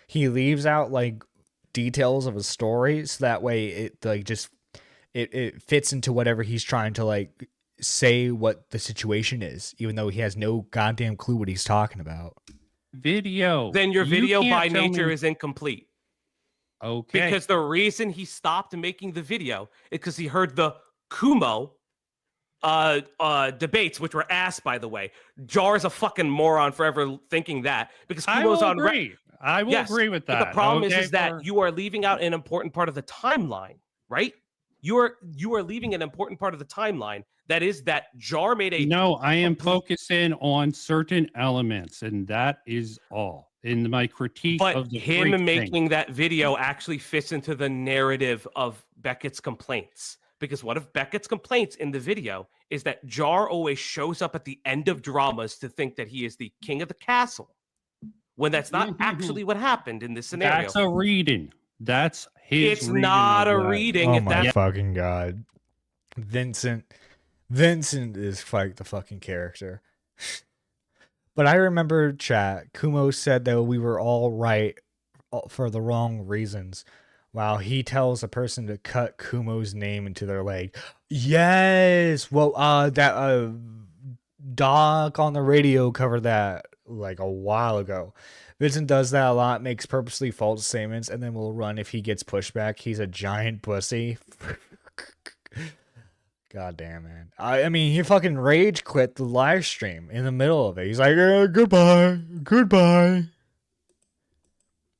He leaves out, like, details of a story so that way it, like, just it fits into whatever he's trying to, like, say what the situation is, even though he has no goddamn clue what he's talking about. Video. Then your video by nature is incomplete. Okay. Because the reason he stopped making the video is because he heard the Kumo debates, which were ass, by the way. Jar's a fucking moron for ever thinking that, because Kumo's on. I will agree with that. But the problem is that you are leaving out an important part of the timeline, right? You are leaving an important part of the timeline. That is that Jar made a... No, I am focusing on certain elements, and that is all in my critique of the him making that video actually fits into the narrative of Beckett's complaints. Because one of Beckett's complaints in the video is that Jar always shows up at the end of dramas to think that he is the king of the castle, when that's not actually what happened in this scenario. That's a reading. That's his It's not a reading. Oh my fucking God. Vincent is like the fucking character. But I remember, chat, Kumo said that we were all right for the wrong reasons. Wow, he tells a person to cut Kumo's name into their leg. Yes! Well, that Doc on the radio covered that like a while ago. Vincent does that a lot, makes purposely false statements, and then will run if he gets pushback. He's a giant pussy. God damn, man. I mean, he fucking rage quit the live stream in the middle of it. He's like, goodbye.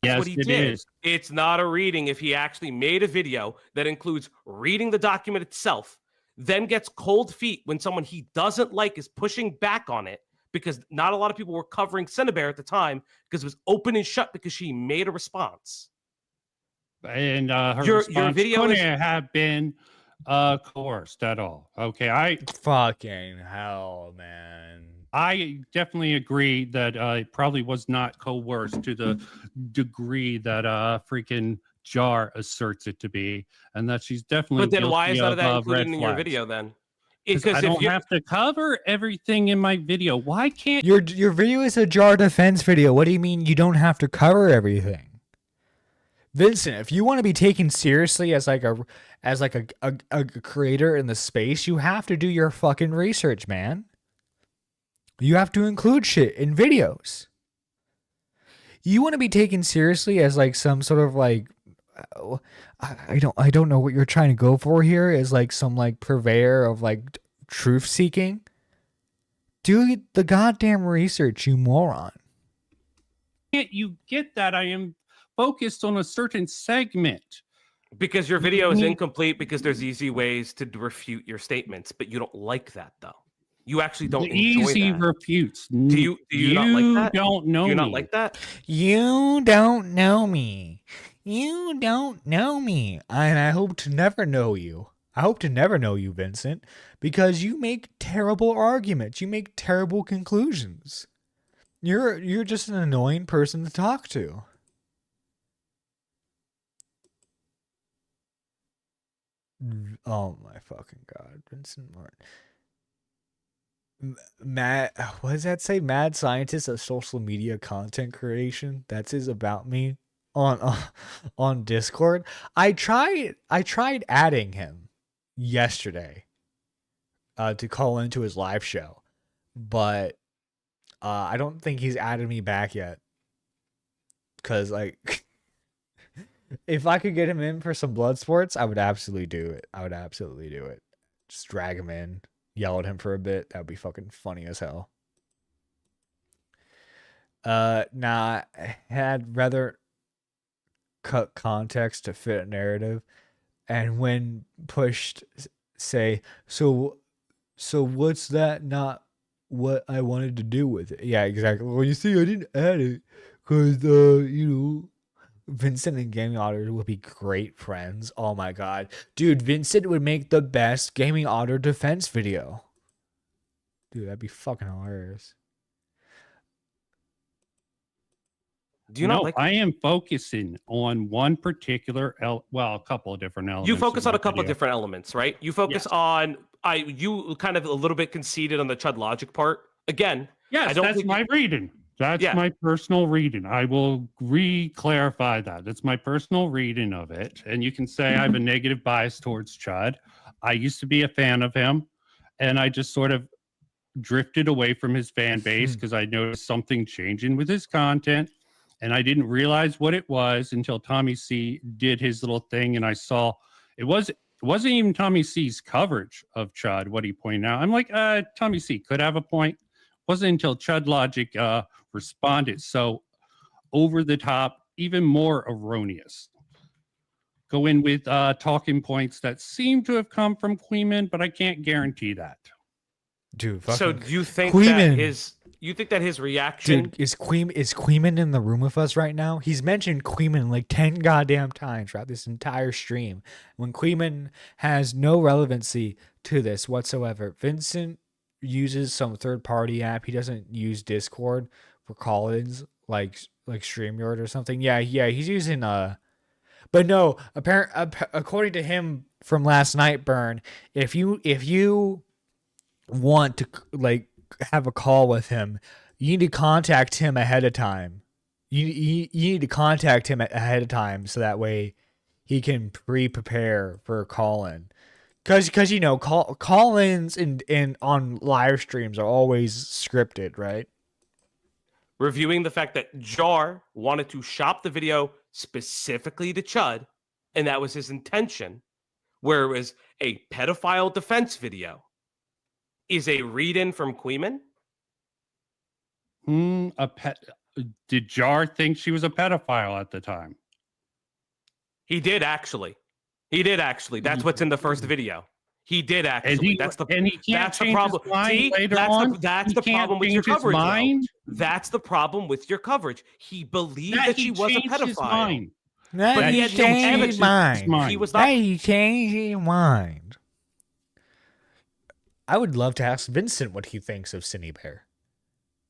That's what he did. It's not a reading if he actually made a video that includes reading the document itself, then gets cold feet when someone he doesn't like is pushing back on it, because not a lot of people were covering Cinnabar at the time because it was open and shut because she made a response. And her video couldn't have been coerced at all. Okay, fucking hell, man. I definitely agree that it probably was not coerced to the degree that freaking Jar asserts it to be, and that she's definitely. But then why is none of that included in your video then? Because I don't have to cover everything in my video. Why can't your video is a Jar defense video? What do you mean you don't have to cover everything? Vincent, if you want to be taken seriously as like a creator in the space, you have to do your fucking research, man. You have to include shit in videos. You want to be taken seriously as like some sort of like I don't know what you're trying to go for here, is like some like purveyor of like truth seeking. Do the goddamn research, you moron. Can't you get that? I am focused on a certain segment. Because your video is incomplete because there's easy ways to refute your statements, but you don't like that though. You actually don't enjoy easy that. refutes. Do you not like that? Don't know do you me. not like that? You don't know me. You don't know me. And I hope to never know you. I hope to never know you, Vincent, because you make terrible arguments. You make terrible conclusions. You're just an annoying person to talk to. Oh my fucking God, Vincent Martin. Mad, what does that say? Mad scientist of social media content creation. That's his about me on on Discord. I tried adding him yesterday to call into his live show, but I don't think he's added me back yet. Cause like, if I could get him in for some blood sports, I would absolutely do it. I would absolutely do it. Just drag him in, yell at him for a bit. That would be fucking funny as hell. Nah, I had rather cut context to fit a narrative, and when pushed, say, so what's that not what I wanted to do with it? Yeah, exactly. Well, you see, I didn't add it because Vincent and Gaming Otter would be great friends. Oh my god. Dude, Vincent would make the best Gaming Otter defense video. Dude, that'd be fucking hilarious. Do you not like? I am focusing on one particular, a couple of different elements. You focus on a couple of different elements, right? You focus on, you kind of a little bit conceded on the Chud logic part. Again, yes, that's my reading. That's my personal reading. I will re-clarify that. That's my personal reading of it. And you can say I have a negative bias towards Chud. I used to be a fan of him, and I just sort of drifted away from his fan base because I noticed something changing with his content. And I didn't realize what it was until Tommy C did his little thing, and I saw it wasn't even Tommy C's coverage of Chud, what he pointed out. I'm like, Tommy C could have a point. Wasn't until Chud Logic responded so over the top, even more erroneous. Go in with talking points that seem to have come from Queeman, but I can't guarantee that. Dude, so do you think that his reaction? Dude, is Queeman in the room with us right now? He's mentioned Queeman like 10 goddamn times throughout this entire stream. When Queeman has no relevancy to this whatsoever. Vincent uses some third-party app. He doesn't use Discord for call-ins like StreamYard or something. Yeah, he's using but no, according to him from last night, Burn, if you want to like have a call with him, you need to contact him ahead of time. You need to contact him ahead of time so that way he can prepare for a call-in. Cause you know call-ins in on live streams are always scripted, right? Reviewing the fact that Jar wanted to shop the video specifically to Chud, and that was his intention, where it was a pedophile defense video, is a read-in from Queeman? Did Jar think she was a pedophile at the time? He did actually. That's what's in the first video. He did actually. That's the problem. That's the problem with your coverage. That's the problem with your coverage. He believed that she was a pedophile. But he had no evidence. He was not. He changed his mind. I would love to ask Vincent what he thinks of Cindy Bear.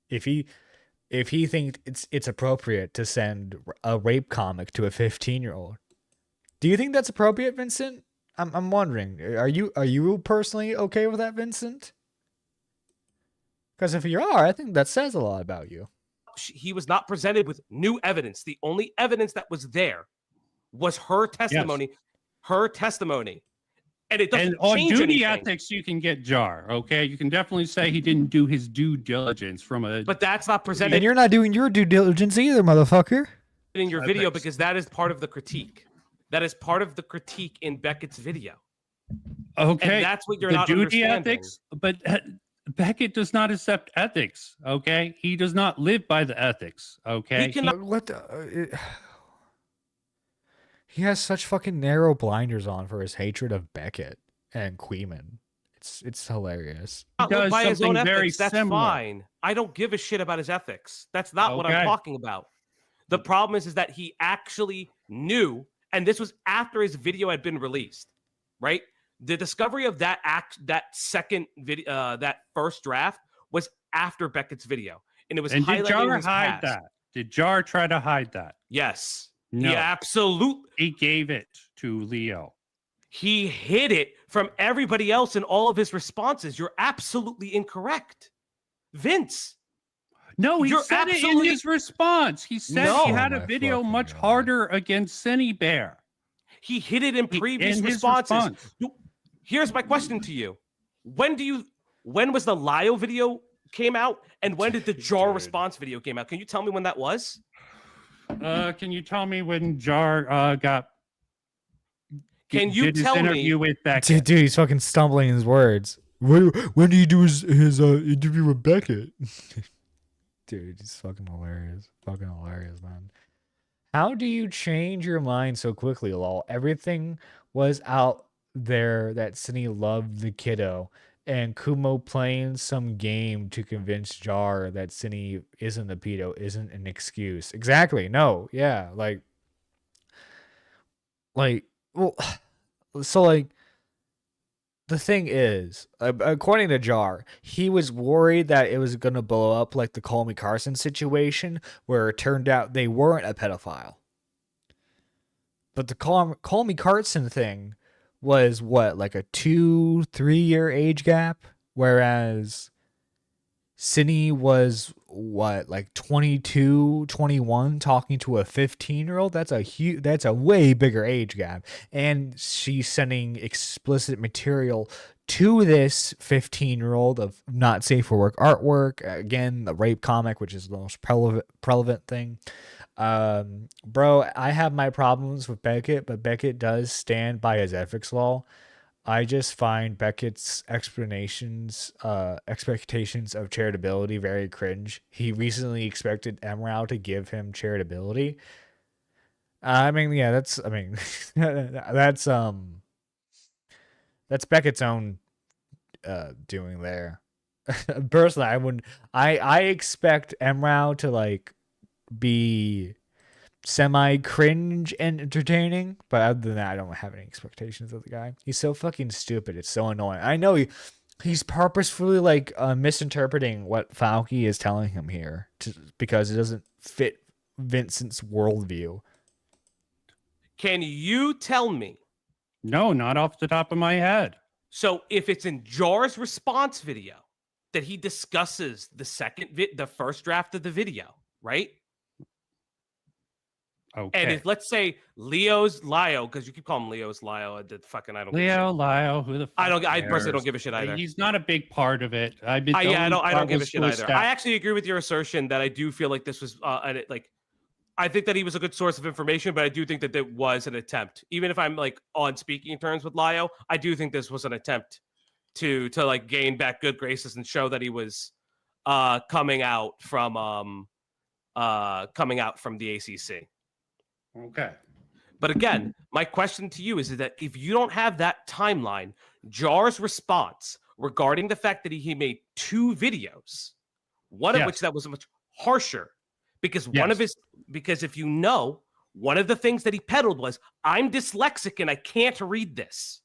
If he thinks it's appropriate to send a rape comic to a 15-year-old. Do you think that's appropriate, Vincent? I'm wondering. Are you personally okay with that, Vincent? Because if you are, I think that says a lot about you. He was not presented with new evidence. The only evidence that was there was her testimony. Yes. Her testimony. And it doesn't change on duty anything. Ethics, you can get Jar, okay? You can definitely say he didn't do his due diligence from a... But that's not presented... And you're not doing your due diligence either, motherfucker. In your video, because that is part of the critique. That is part of the critique in Beckett's video. Okay. And that's what you're not duty understanding. Ethics, but Beckett does not accept ethics, okay? He does not live by the ethics, okay? He cannot... What the... He has such fucking narrow blinders on for his hatred of Beckett and Queeman. It's hilarious. He does by his own ethics, that's fine. I don't give a shit about his ethics. That's not what I'm talking about. The problem is that he actually knew, and this was after his video had been released, right? The discovery of that second video, that first draft, was after Beckett's video, and it was. And did Jar hide that? Did Jar try to hide that? Yes. No. Yeah, absolutely. He gave it to Leo. He hid it from everybody else in all of his responses. You're absolutely incorrect. Vince. No, he You're said it in absolutely- his response. He said No. he had Oh a my video fucking much God. harder against Cinny Bear. He hid it in previous in his responses. response. Here's my question to you. When was the Lio video came out, and when did the Jar Dude. response video came out? Can you tell me when that was? Can you tell me when Jar got? Can you did his tell interview me? with Beckett? Dude, he's fucking stumbling in his words. When did he do his interview with Beckett? Dude, he's fucking hilarious. Fucking hilarious, man. How do you change your mind so quickly, lol? Everything was out there that Cindy loved the kiddo, and Kumo playing some game to convince Jar that Cindy isn't the pedo isn't an excuse. Exactly. No. Yeah. Like, well, so like, the thing is, according to Jar, he was worried that it was going to blow up like the Call Me Carson situation, where it turned out they weren't a pedophile. But the Call Me Carson thing was what, like a 2-3 year age gap? Whereas Cindy was what, like 22, 21, talking to a 15-year-old? That's a way bigger age gap. And she's sending explicit material to this 15-year-old of not safe for work artwork. Again, the rape comic, which is the most prevalent thing. Bro, I have my problems with Beckett, but Beckett does stand by his ethics law. I just find Beckett's expectations of charitability very cringe. He recently expected Emrau to give him charitability. I mean, yeah, that's Beckett's own doing there. Personally, I expect Emrau to like be semi cringe and entertaining, but other than that, I don't have any expectations of the guy. He's so fucking stupid. It's so annoying. I know he's purposefully like misinterpreting what Fauci is telling him here because it doesn't fit Vincent's worldview. Can you tell me? No, not off the top of my head. So if it's in Jar's response video that he discusses the first draft of the video, right? Okay. And if, let's say, Leo's Lio, because you keep calling him Leo's Lio, I don't give a shit. Who the fuck I personally cares? don't give a shit either. He's not a big part of it. I don't give a shit either. I actually agree with your assertion that I do feel like this was I think that he was a good source of information, but I do think that there was an attempt. Even if I'm like on speaking terms with Lio, I do think this was an attempt to like gain back good graces and show that he was coming out from the ACC. Okay. But again, my question to you is that if you don't have that timeline, Jar's response regarding the fact that he made 2 videos, one of which that was much harsher, because because if you know, one of the things that he peddled was, I'm dyslexic and I can't read this.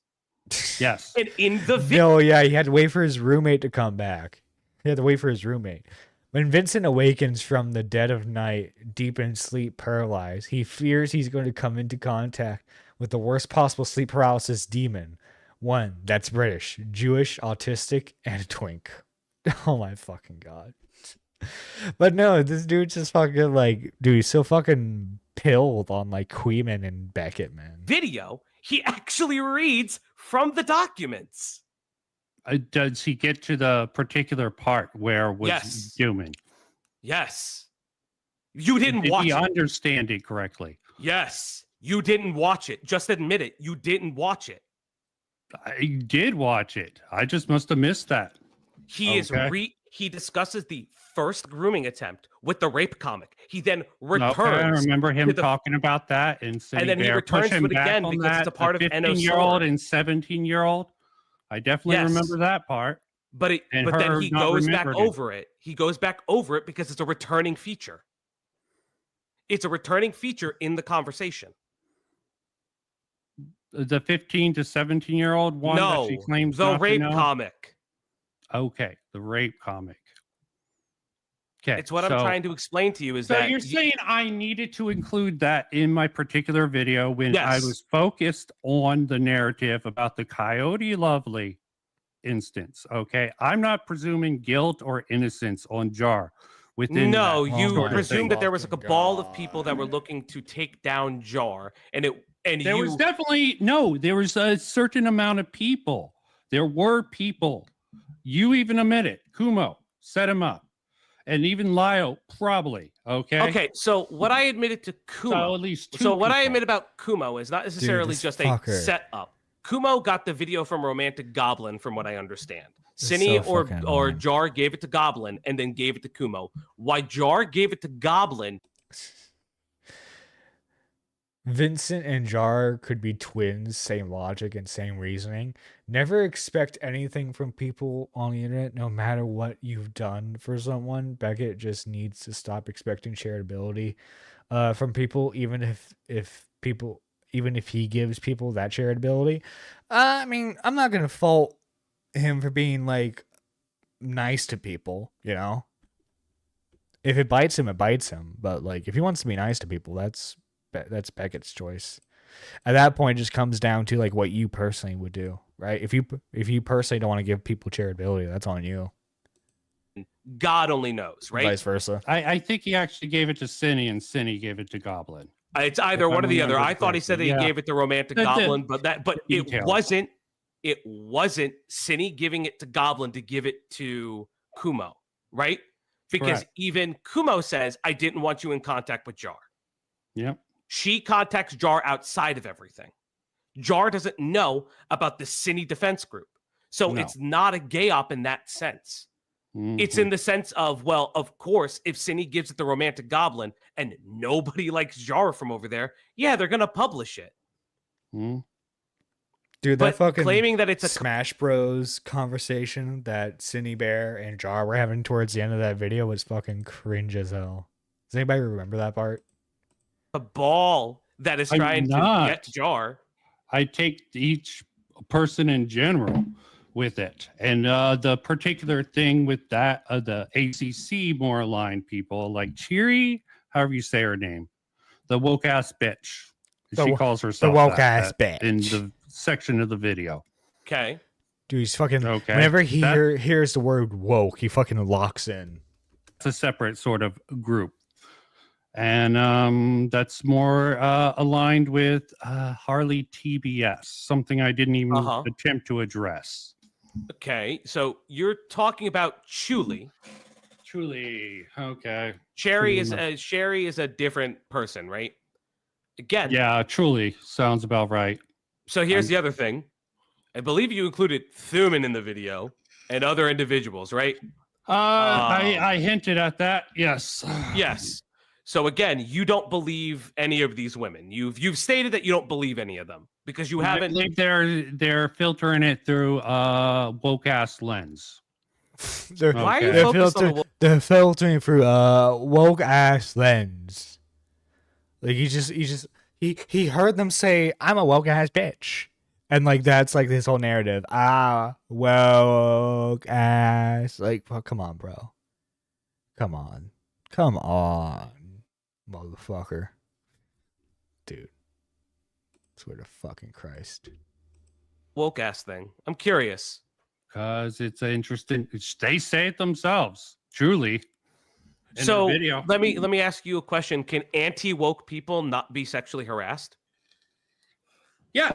Yes. And in the video, No, yeah, he had to wait for his roommate to come back. He had to wait for his roommate. When Vincent awakens from the dead of night, deep in sleep paralyzed, he fears he's going to come into contact with the worst possible sleep paralysis demon. One that's British, Jewish, autistic, and a twink. Oh my fucking God. But no, this dude's just fucking like, dude, he's so fucking pilled on like Queeman and Beckett, man. video, he actually reads from the documents. Does he get to the particular part where was human? Yes. You didn't watch Did he it. understand it correctly? Yes. You didn't watch it. Just admit it. You didn't watch it. I did watch it. I just must have missed that. He discusses the first grooming attempt with the rape comic. He then returns. Okay, I remember him talking about that and then he returns to it again because it's a part of NO 15-year-old and 17-year-old. I definitely remember that part. But then he goes back over it. He goes back over it because it's a returning feature. It's a returning feature in the conversation. The 15 to 17-year-old one that she claims the not rape to know? comic. Okay, the rape comic. Okay. It's what I'm trying to explain to you is so that you're saying I needed to include that in my particular video when I Yes. was focused on the narrative about the Coyote Lovely instance. Okay. I'm not presuming guilt or innocence on Jar. Within No, that you sort of presume thing. that there was a cabal of people that were looking to take down Jar, and There was definitely there was a certain amount of people. There were people. You even admit it. Kumo set him up, and even Lyle probably. Okay. So what I admitted to Kumo. So at least two So what I people. admit about Kumo is not necessarily this just fucker. a setup. Kumo got the video from Romantic Goblin, from what I understand. It's Cine so or fucking or annoying. Jar gave it to Goblin and then gave it to Kumo. Why Jar gave it to Goblin? Vincent and Jar could be twins, same logic and same reasoning. Never expect anything from people on the internet, no matter what you've done for someone. Beckett just needs to stop expecting charitability from people, even if he gives people that charitability. I mean, I'm not gonna fault him for being like nice to people, you know. If it bites him, it bites him. But like, if he wants to be nice to people, that's Beckett's choice. At that point, it just comes down to like what you personally would do, right? If you personally don't want to give people charitability, that's on you. God only knows, right? Vice versa. I think he actually gave it to Cine, and Cine gave it to Goblin. It's either one or the other. I thought he said that he gave it to Romantic Goblin, but it wasn't. It wasn't Cine giving it to Goblin to give it to Kumo, right? Because even Kumo says, "I didn't want you in contact with Jar." Yep. She contacts Jar outside of everything. Jar doesn't know about the Cine defense group. So it's not a gay op in that sense. Mm-hmm. It's in the sense of, well, of course, if Cine gives it the Romantic Goblin and nobody likes Jar from over there, yeah, they're going to publish it. Mm-hmm. Dude, that fucking claiming that it's a Smash Bros conversation that Cine Bear and Jar were having towards the end of that video was fucking cringe as hell. Does anybody remember that part? A ball that is trying to get Jar. I take each person in general with it. And the particular thing with that, the ACC more aligned people like Cheery, however you say her name, the woke ass bitch. She calls herself the woke ass bitch in the section of the video. Okay. Dude, he's fucking, whenever he hears the word woke, he fucking locks in. It's a separate sort of group. And that's more aligned with Harley TBS, something I didn't even attempt to address. Okay, so you're talking about Chuli. Chuli, okay. Sherry is a different person, right? Again. Yeah, truly sounds about right. So here's the other thing. I believe you included Thuman in the video and other individuals, right? I hinted at that. Yes. Yes. So again, you don't believe any of these women. You've stated that you don't believe any of them because you haven't. I believe they're filtering it through woke ass lens. Why are you focused on the they're filtering through woke ass lens. Like he heard them say, "I'm a woke ass bitch," and like that's like this whole narrative. Woke ass. Like, well, come on, bro. Come on, motherfucker, dude. Swear to fucking Christ. Woke ass thing. I'm curious. Because it's interesting. They say it themselves. Truly. So let me ask you a question. Can anti-woke people not be sexually harassed? Yeah.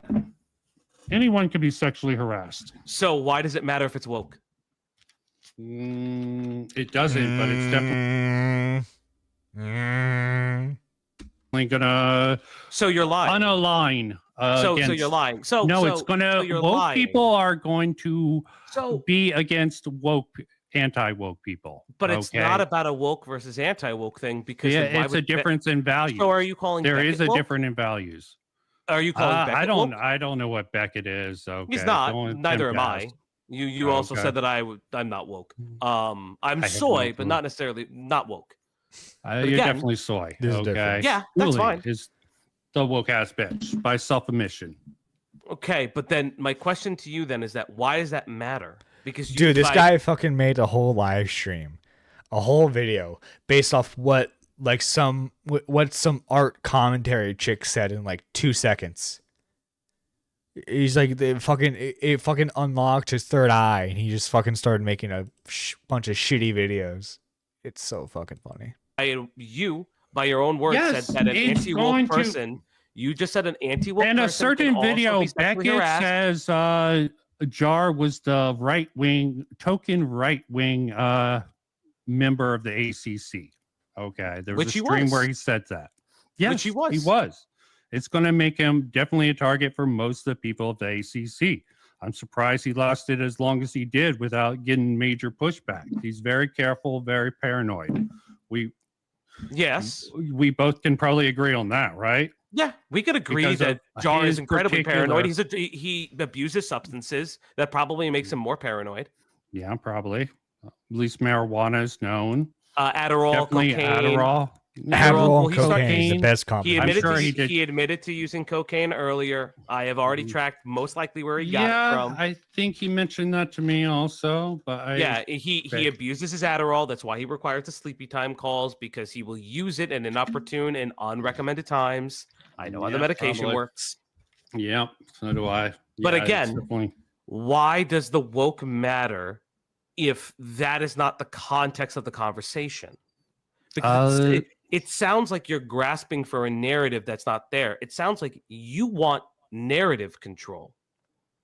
Anyone can be sexually harassed. So why does it matter if it's woke? It doesn't, but it's definitely gonna. So you're lying. Unalign. So you're lying. It's gonna. Woke people are going to be against anti-woke people. But it's not about a woke versus anti-woke thing because it's a difference in values. So are you calling there Beckett is a woke? difference in values? Are you calling Beckett woke? I don't know what Beckett is. Okay. He's not. Neither am I. You also said that I'm not woke. I'm soy, but not necessarily not woke. You're definitely soy. Okay. Yeah, that's fine. Is the woke ass bitch by self-admission. Okay, but then my question to you then is that why does that matter? Because dude, this guy fucking made a whole live stream a whole video based off what like what some art commentary chick said in like 2 seconds. He's like it fucking unlocked his third eye, and he just fucking started making a bunch of shitty videos. It's so fucking funny. You, by your own words, Yes, said that an it's anti-woke going to- person. You just said an anti-woke And person a certain can also video, be sexually Beckett harassed. says Jar was the token right wing member of the ACC. Okay, there was Which a he stream was. where he said that. Yes, Which he was. He was. It's going to make him definitely a target for most of the people of the ACC. I'm surprised he lasted as long as he did without getting major pushback. He's very careful, very paranoid. We both can probably agree on that, right? Yeah, we could agree Because that of Jar his is incredibly particular- paranoid. He abuses substances. That probably makes him more paranoid. Yeah, probably. At least marijuana is known. Adderall, Definitely cocaine. Adderall. Adderall and he's cocaine is the best He combination. admitted, sure he did. he admitted to using cocaine earlier. I have already tracked most likely where he got it from. I think he mentioned that to me also, but he abuses his Adderall. That's why he requires the sleepy time calls, because he will use it in inopportune and unrecommended times. I know how the medication probably. works. Yeah, so do I. But Yeah, it's again, definitely- why does the woke matter if that is not the context of the conversation? Because it sounds like you're grasping for a narrative that's not there. It sounds like you want narrative control.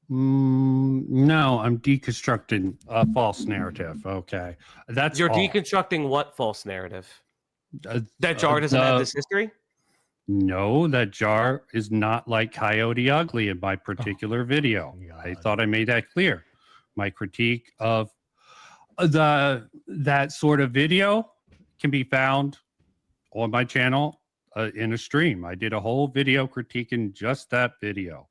No, I'm deconstructing a false narrative. Okay, that's You're all. deconstructing what false narrative? That Jar Jar doesn't have this history? No, that Jar is not like Coyote Ugly in my particular video. I thought I made that clear. My critique of that sort of video can be found on my channel in a stream. I did a whole video critiquing just that video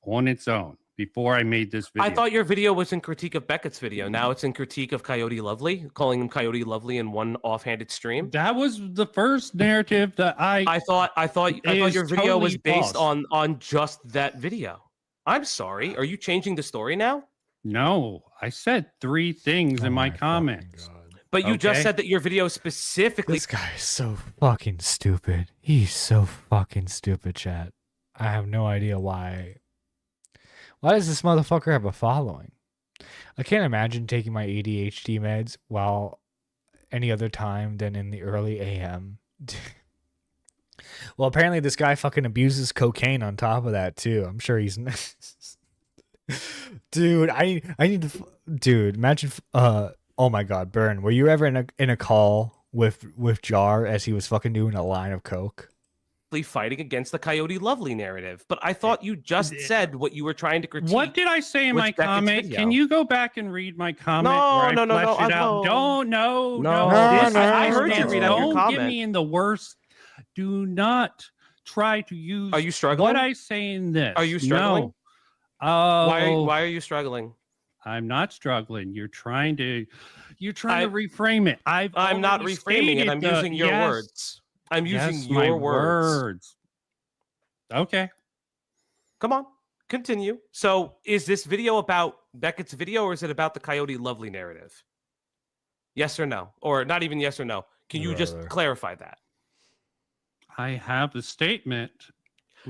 on its own before I made this video. I thought your video was in critique of Beckett's video. Now it's in critique of Coyote Lovely, calling him Coyote Lovely in one offhanded stream. That was the first narrative that I thought your video totally was based false. on just that video. I'm sorry. Are you changing the story now? No, I said 3 things in my comments. But you just Okay. said that your video specifically. This guy is so fucking stupid. He's so fucking stupid, chat. I have no idea why. Why does this motherfucker have a following? I can't imagine taking my ADHD meds while any other time than in the early AM. Well, apparently this guy fucking abuses cocaine on top of that too. I'm sure he's Dude, I need to dude, imagine oh my god, Burn, were you ever in a call with Jar as he was fucking doing a line of coke? Fighting against the Coyote Lovely narrative, but I thought you just said what you were trying to critique. What did I say in with my Beckett's comment? video. Can you go back and read my comment? No, where I no, fleshed it out? no. No. I heard you read out your Don't comment. get me in the worst. Do not try to use. Are you struggling? What I say in this? Are you struggling? No. Oh, Why are you struggling? I'm not struggling. You're trying to reframe it. I'm not already reframing it. stated I'm the- using your yes, words. I'm using yes, my your words. Okay. Come on, continue. So, is this video about Beckett's video, or is it about the Coyote Lovely narrative? Yes or no, or not even yes or no? Can you just clarify that? I have a statement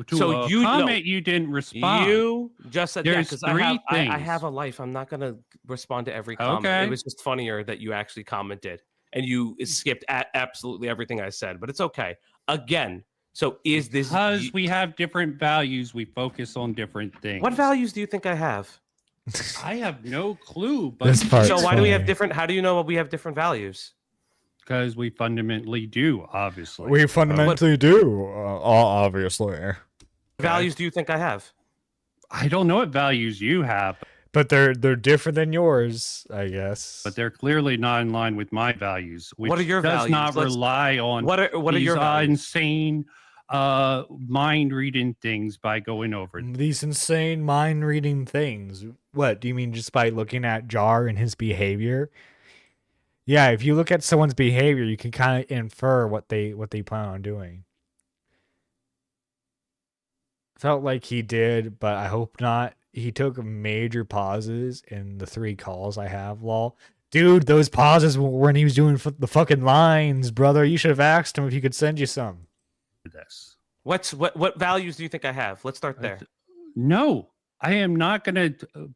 to So a you comment you didn't respond. You just said There's that because 3 I things. have a life. I'm not gonna respond to every comment. Okay. It was just funnier that you actually commented and you skipped at absolutely everything I said, but it's okay. Again, so is this Because we have different values, we focus on different things. what values do you think I have? I have no clue, but This part- So It's why do we have funny. different? How do you know we have different values? because we fundamentally do, obviously. We fundamentally do, obviously. What values do you think I have? I don't know what values you have, But they're different than yours, I guess. but they're clearly not in line with my values. Which What are your does values? not rely on What are these your values? insane mind reading things by going over them. These insane mind reading things. What do you mean? Just by looking at Jar and his behavior? Yeah, if you look at someone's behavior, you can kind of infer what they plan on doing. Felt like he did, but I hope not. He took major pauses in the 3 calls I have, lol. Dude, those pauses when he was doing the fucking lines, brother. You should have asked him if he could send you some. This. What values do you think I have? Let's start there. No, I am not going to.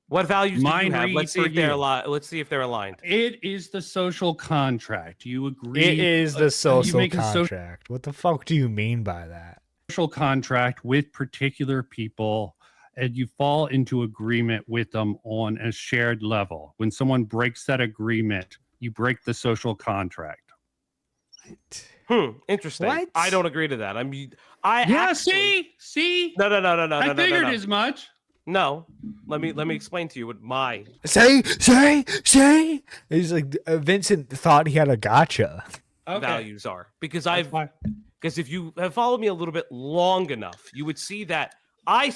What values do you Mind have? read Let's see for if they're you. aligned. Let's see if they're aligned. It is the social contract. You agree? It is the you social make a contract. What the fuck do you mean by that? social contract with particular people, and you fall into agreement with them on a shared level. When someone breaks that agreement, you break the social contract. Interesting. What? I don't agree to that. See. No. I figured as much. No, let me explain to you what my Say. He's like Vincent thought he had a gotcha. values are, because That's fine. because if you have followed me a little bit long enough, you would see that I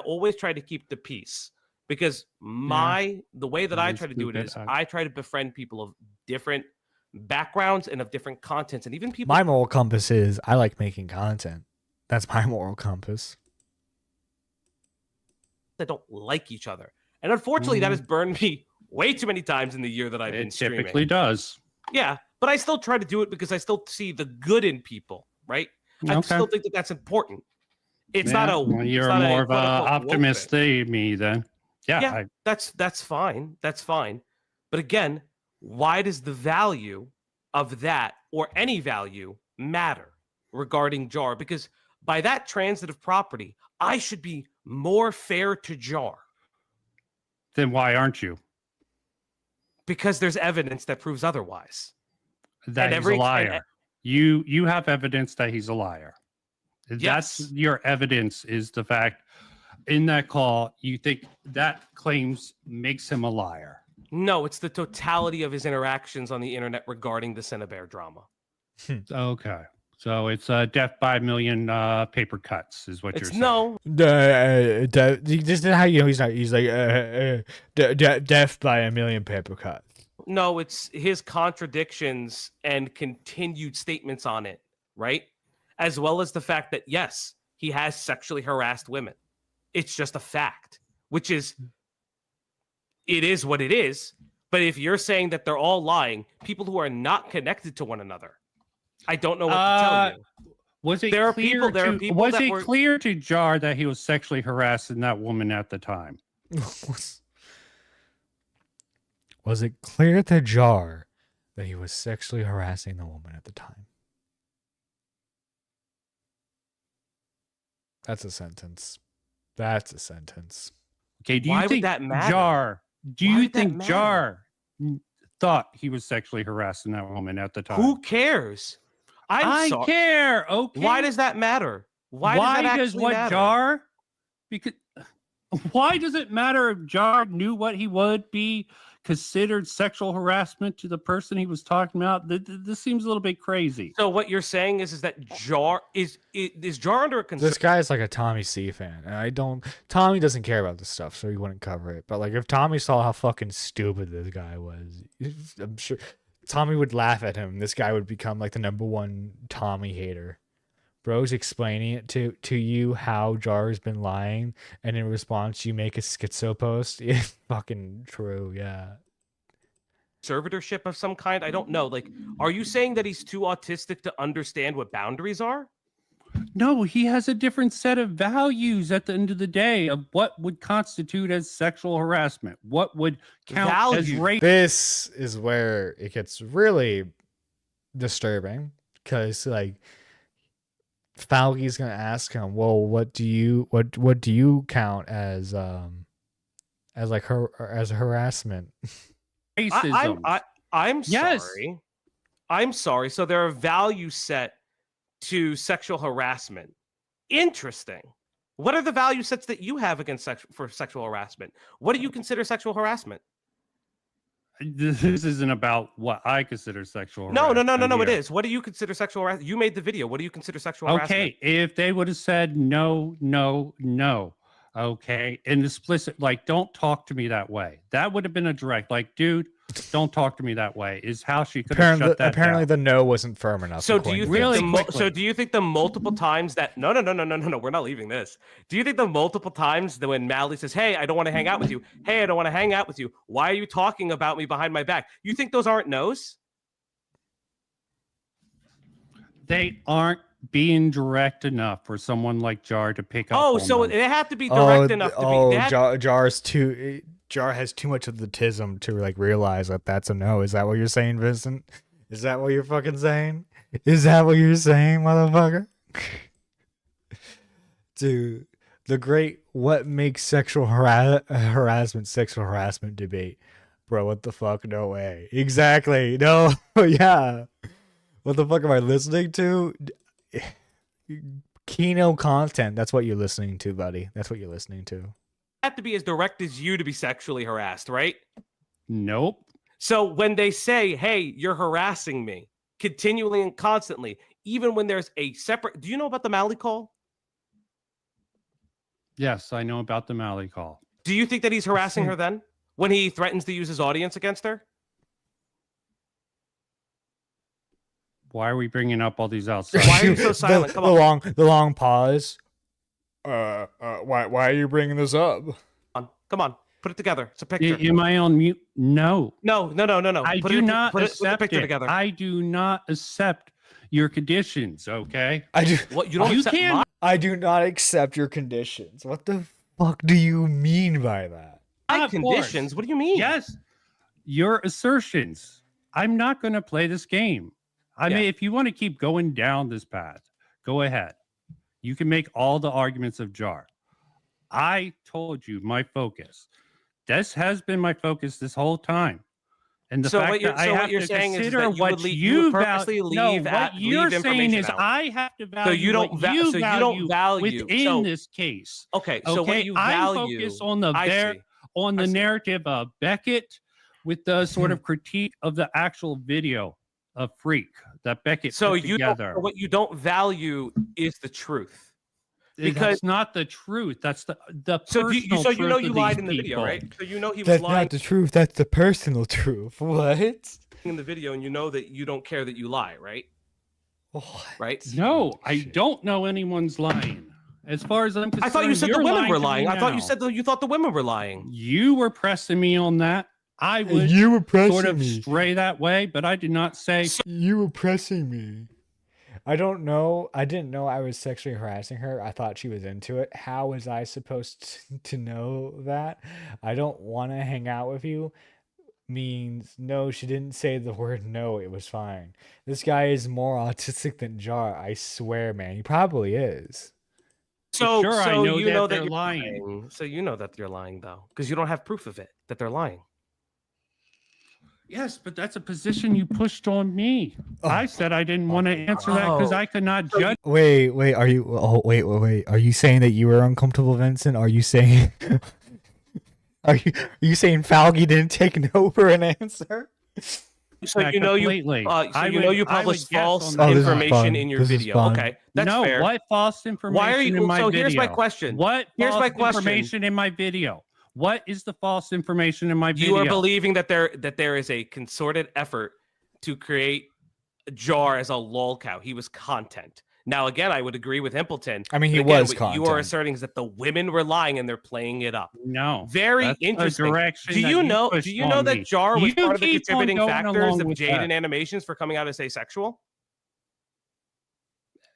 always try to keep the peace, because the way that I try to do it is I try to befriend people of different backgrounds and of different contents, and even people. My moral compass is I like making content. That's my moral compass. That don't like each other, and unfortunately, that has burned me way too many times in the year that I've been streaming. It typically does. Yeah, but I still try to do it because I still see the good in people, right? I still think that that's important. It's not a. Well, you're more of an optimist than me, then. Yeah, that's fine. That's fine. But again, why does the value of that or any value matter regarding Jar? Because by that transitive property, I should be more fair to Jar. Then why aren't you? Because there's evidence that proves otherwise. That he's a liar. You have evidence that he's a liar. Yes. That's your evidence, is the fact in that call you think that claims makes him a liar. No, it's the totality of his interactions on the internet regarding the Cinnabear drama. Okay. So it's death by a million paper cuts is what you're saying. No. This is how you know he's not. He's like death by a million paper cuts. No, it's his contradictions and continued statements on it, right? As well as the fact that, yes, he has sexually harassed women. It's just a fact, which is, it is what it is. But if you're saying that they're all lying, people who are not connected to one another, I don't know what to tell you. Was it There are clear people- there are to, people was that it were- clear to Jar that he was sexually harassing that woman at the time? Was it clear to Jar that he was sexually harassing the woman at the time? That's a sentence. That's a sentence. Okay, do Why you would think that matter? Jar? Do Why you would that think matter? Jar thought he was sexually harassing that woman at the time? Who cares? I sorry. care. Okay. Why does that matter? Why does that actually what matter? Jar? Because why does it matter if Jar knew what he would be considered sexual harassment to the person he was talking about? This seems a little bit crazy. So what you're saying is that Jar is Jar under a concern? This guy's like a Tommy C fan, and Tommy doesn't care about this stuff, so he wouldn't cover it. But like, if Tommy saw how fucking stupid this guy was, I'm sure Tommy would laugh at him. This guy would become like the #1 Tommy hater. Bro's explaining it to you how Jar's been lying, and in response you make a schizo post. It's fucking true, yeah. Conservatorship of some kind? I don't know. Like, are you saying that he's too autistic to understand what boundaries are? No, he has a different set of values at the end of the day of what would constitute as sexual harassment, what would count as Value. rape. This is where it gets really disturbing, because like Fauci's gonna ask him, well, what do you count as like as harassment? Racism. I'm Yes. sorry. I'm sorry. So there are values set to sexual harassment. Interesting. What are the value sets that you have against for sexual harassment? What do you consider sexual harassment? This isn't about what I consider sexual No, harassment. it here. is. What do you consider sexual harassment? You made the video. What do you consider sexual harassment? Okay, if they would have said no, okay, and explicit, like, don't talk to me that way, that would have been a direct, like, dude, don't talk to me that way, is how she could have shut that apparently down. the no wasn't firm enough. So do you think Really so do you think the multiple times that no, we're not leaving this. Do you think the multiple times that when Mally says, "Hey, I don't want to hang out with you. Hey, I don't want to hang out with you. Why are you talking about me behind my back?" You think those aren't no's? They aren't being direct enough for someone like Jar to pick up. Oh, on so them. they have to be direct enough to be. Jar has too much of the tism to like realize that that's a no. Is that what you're saying, Vincent? Is that what you're fucking saying? Is that what you're saying, motherfucker? Dude, the great what makes sexual harassment sexual harassment debate. Bro, what the fuck? No way. Exactly. No. Yeah. What the fuck am I listening to? Kino content. That's what you're listening to, buddy. That's what you're listening to. Have to be as direct as you to be sexually harassed, right? Nope. So when they say, "Hey, you're harassing me," continually and constantly, even when there's a separate, do you know about the Mally call? Yes, I know about the Mally call. Do you think that he's harassing her then when he threatens to use his audience against her? Why are we bringing up all these outside? Why are you so silent? Come on. The long pause. Why are you bringing this up? Come on. Put it together. It's a picture. Am I on mute? No. No. I Put do it, not put accept the picture it. together. I do not accept your conditions, okay? I do. What, you don't You accept can't- my I do not accept your conditions. What the fuck do you mean by that? Of conditions? course. What do you mean? Yes. Your assertions. I'm not going to play this game. I mean, if you want to keep going down this path, go ahead. You can make all the arguments of Jar. I told you my focus. This has been my focus this whole time. And the fact that I have to consider what you purposely leave what you're saying is I have to value so you don't what you so value you don't value within this case. Okay, so what you I'm value focused on I see. narrative of Beckett with the sort of critique of the actual video of Freak that Beckett put together. What you don't value is the truth. Because that's not the truth. That's the so personal so you know truth you of lied these in the video, people. right? So you know he was That's lying not the truth. That's the personal truth. What? in the video, and you know that you don't care that you lie, right? What? Right? No, I don't know anyone's lying. As far as I'm concerned, I thought you said the you're women were to me lying. I thought you now. said you thought the women were lying. You were pressing me on that. I would You were pressing sort of me. stray that way, but I did not say. You were pressing me. I don't know. I didn't know I was sexually harassing her. I thought she was into it. How was I supposed to know that? I don't want to hang out with you means no, she didn't say the word no. It was fine. This guy is more autistic than Jar. I swear, man. He probably is. Sure, I know you that know they're you're lying. So you know that you're lying, though, because you don't have proof of it, that they're lying. Yes, but that's a position you pushed on me. I said I didn't want to answer that because I could not judge. Wait. Are you? Oh, wait. Are you saying that you were uncomfortable, Vincent? Are you saying? Are you saying Falgi didn't take no for an answer? So Yeah, you know completely. you published false this is information fun. in your This is video. fun. Okay, that's no, fair. what false information Why are you? in my So video? here's my question. What Here's false my question. information in my video? What is the false information in my video? You are believing that there is a concerted effort to create Jar as a lolcow. He was content. Now, again, I would agree with Impleton. I mean, he But again, was what content. you are asserting is that the women were lying and they're playing it up. No. Very That's the interesting. direction Do that you you know? pushed Do you know on that me. Jar was You part of the keep on contributing going factors along of with Jaden that. Animations for coming out as asexual?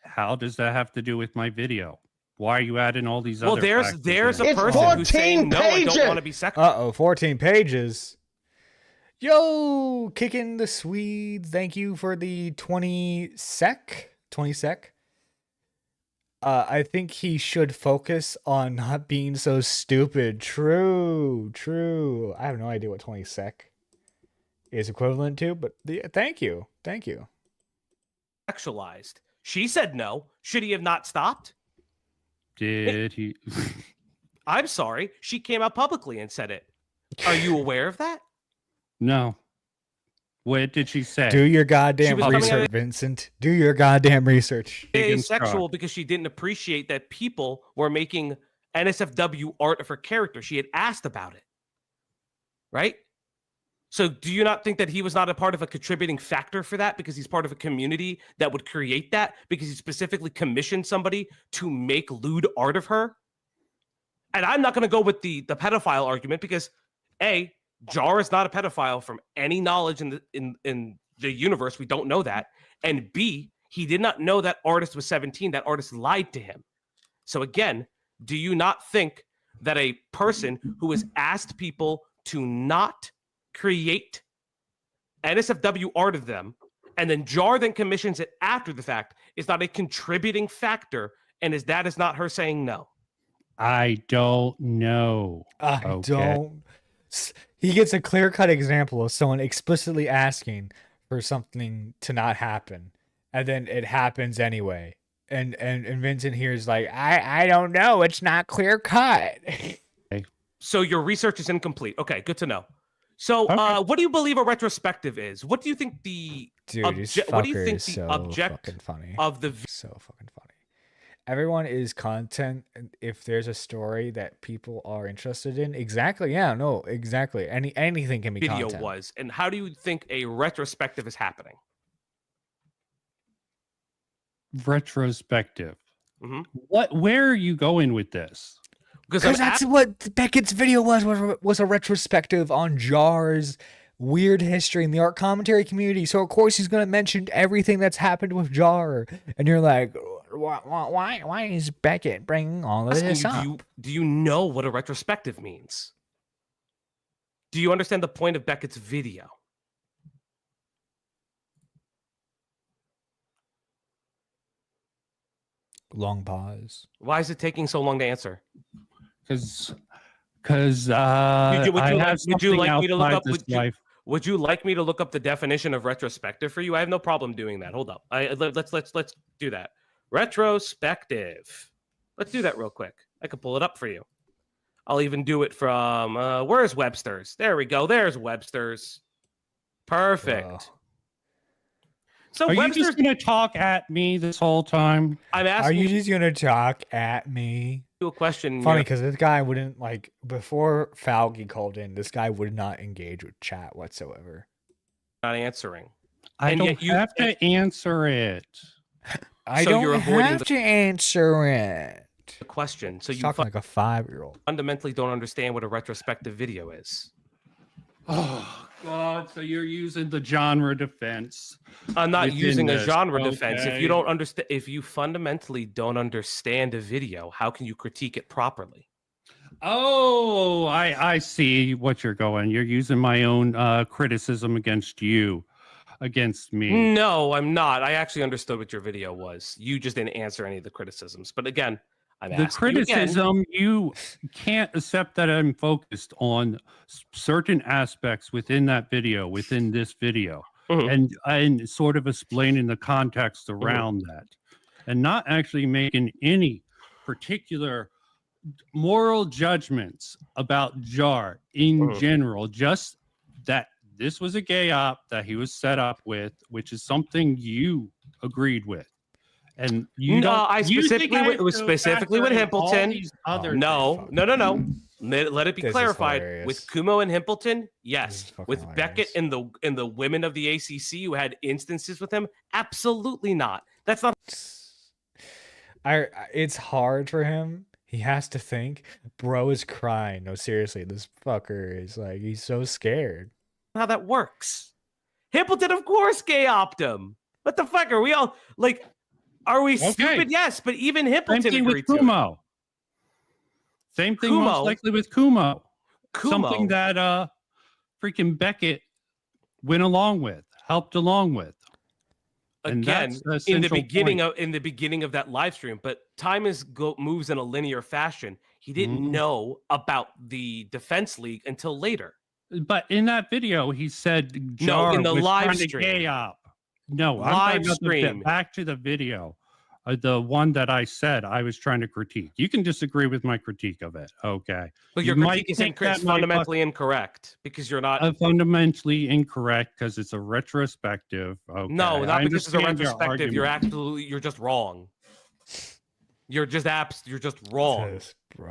How does that have to do with my video? Why are you adding all these Well, other factors there's in? a It's person who's 14 saying no, I don't pages. want to be sexual. 14 pages. Yo, kicking the Swedes. Thank you for the 20 sec. 20 sec. I think he should focus on not being so stupid. True. I have no idea what 20 sec is equivalent to, but thank you. Sexualized. She said no. Should he have not stopped? Did he? I'm sorry. She came out publicly and said it. Are you aware of that? No. What did she say? Do your goddamn was coming research, out- Vincent. Do your goddamn research. Big and Asexual strong. because she didn't appreciate that people were making NSFW art of her character. She had asked about it. Right? So do you not think that he was not a part of a contributing factor for that because he's part of a community that would create that because he specifically commissioned somebody to make lewd art of her? And I'm not going to go with the pedophile argument because A, Jar is not a pedophile from any knowledge in the universe. We don't know that. And B, he did not know that artist was 17. That artist lied to him. So again, do you not think that a person who has asked people to not create NSFW art of them, and then Jar then commissions it after the fact, is not a contributing factor, and that is not her saying no? I don't know. Don't. He gets a clear-cut example of someone explicitly asking for something to not happen, and then it happens anyway. And Vincent here is like, I don't know. It's not clear-cut. So your research is incomplete. Okay, good to know. So, what do you believe a retrospective is? What do you think the what do you think the object funny. Of the so fucking funny? Everyone is content if there's a story that people are interested in. Exactly. Yeah. No. Exactly. Anything can be video content. was. And how do you think a retrospective is happening? Retrospective. Where are you going with this? Because that's what Beckett's video was a retrospective on Jar's weird history in the art commentary community. So of course he's going to mention everything that's happened with Jar, and you're like, why is Beckett bringing all of this up? Do you know what a retrospective means? Do you understand the point of Beckett's video? Long pause. Why is it taking so long to answer? Because would you like me to look up? Would you like me to look up the definition of retrospective for you? I have no problem doing that. Hold up. Let's do that. Retrospective. Let's do that real quick. I can pull it up for you. I'll even do it from where's Webster's? There we go. There's Webster's. Perfect. Whoa. So are you just going to talk at me this whole time? I'm asking. Are you just going to talk at me? A question. Funny because this guy wouldn't before Falky called in. This guy would not engage with chat whatsoever. Not answering. I don't have to answer it. I don't have to answer it. The question. So you talking like a 5-year-old. Fundamentally don't understand what a retrospective video is. Oh God! So you're using the genre defense. I'm not using a genre defense. If you don't understand, if you fundamentally don't understand a video, how can you critique it properly? Oh, I see what you're going. You're using my own criticism against you, against me. No, I'm not. I actually understood what your video was. You just didn't answer any of the criticisms. But again, the criticism, you can't accept that I'm focused on certain aspects within that video, within this video, and sort of explaining the context around that, and not actually making any particular moral judgments about Jar in general, just that this was a gay op that he was set up with, which is something you agreed with. And I specifically with Himpleton. No. Let it be clarified. With Kumo and Himpleton, yes. With hilarious. Beckett and the women of the ACC who had instances with him, absolutely not. That's not. It's hard for him. He has to think. Bro is crying. No, seriously, this fucker is like, he's so scared. How that works? Himpleton, of course, gay opt him. What the fuck are we all like? Are we stupid? Yes, but even Himpleton agreed with Kumo. Same thing most likely with Kumo. Something that freaking Beckett went along with, helped along with. Again, in the beginning of that live stream, but time moves in a linear fashion. He didn't know about the Defense League until later. But in that video, he said Jar in the was live trying stream. To gay op. No, live stream. Back to the video, the one that I said I was trying to critique. You can disagree with my critique of it, okay? But your critique is fundamentally incorrect because you're not fundamentally incorrect because it's a retrospective. Okay? No, not because it's a retrospective. You're just wrong. You're just wrong.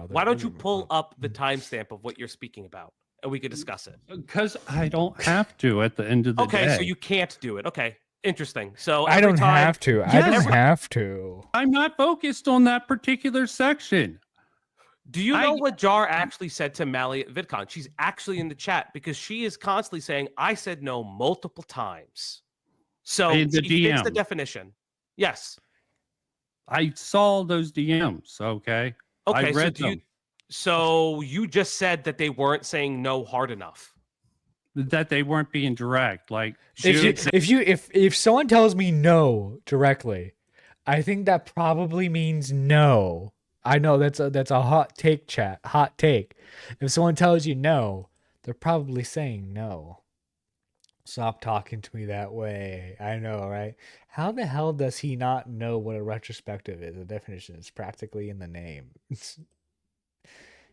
Why don't you pull up the timestamp of what you're speaking about? and we could discuss it. Because I don't have to at the end of the day. Okay, so you can't do it. Okay, interesting. So I don't have to. I Yes. don't have to. I'm not focused on that particular section. Do you know what Jar actually said to Mally at VidCon? She's actually in the chat because she is constantly saying, I said no multiple times. So In the she fits the DM. definition. Yes. I saw those DMs, okay? Okay, I read them. So you just said that they weren't saying no hard enough. That they weren't being direct. Like, If someone tells me no directly, I think that probably means no. I know that's a hot take, chat. Hot take. If someone tells you no, they're probably saying no. Stop talking to me that way. I know, right? How the hell does he not know what a retrospective is? The definition is practically in the name.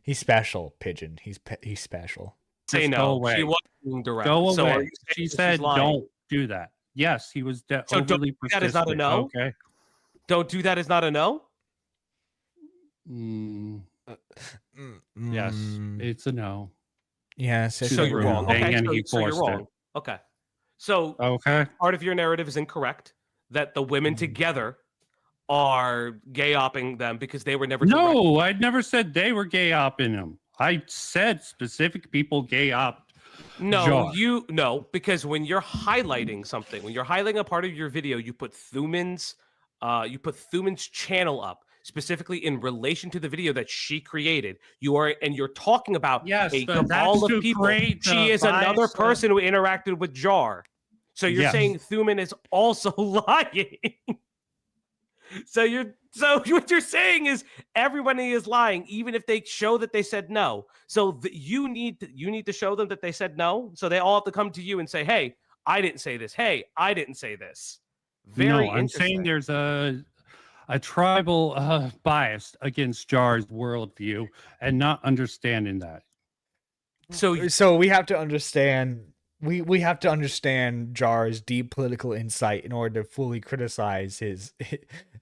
He's special, Pigeon. He's special. Say Just no. go away. She wasn't being direct. go So are away. you saying She that she's said, lying? don't do that. Yes, he was So don't overly do that is not a persistent. no? Okay. Don't do that is not a no? Yes, it's a no. Yes. So So you're room. wrong. Okay, And he so you're forced it. wrong. Okay. So Okay. part of your narrative is incorrect that the women together are gay-opping them because they were never direct. No, I never said they were gay opping him. I said specific people gay opt. No, Jar. because when you're highlighting something, when you're highlighting a part of your video, you put Thuman's channel up specifically in relation to the video that she created. You're talking about Yes, a but cabal that's to of people. create the She is another bias of- person who interacted with Jar. So you're Yes. saying Thuman is also lying. So what you're saying is everybody is lying, even if they show that they said no. So you need to show them that they said no. So they all have to come to you and say, "Hey, I didn't say this. Hey, I didn't say this." Very No, I'm saying interesting. there's a tribal bias against Jar's worldview and not understanding that. So we have to understand we have to understand Jar's deep political insight in order to fully criticize his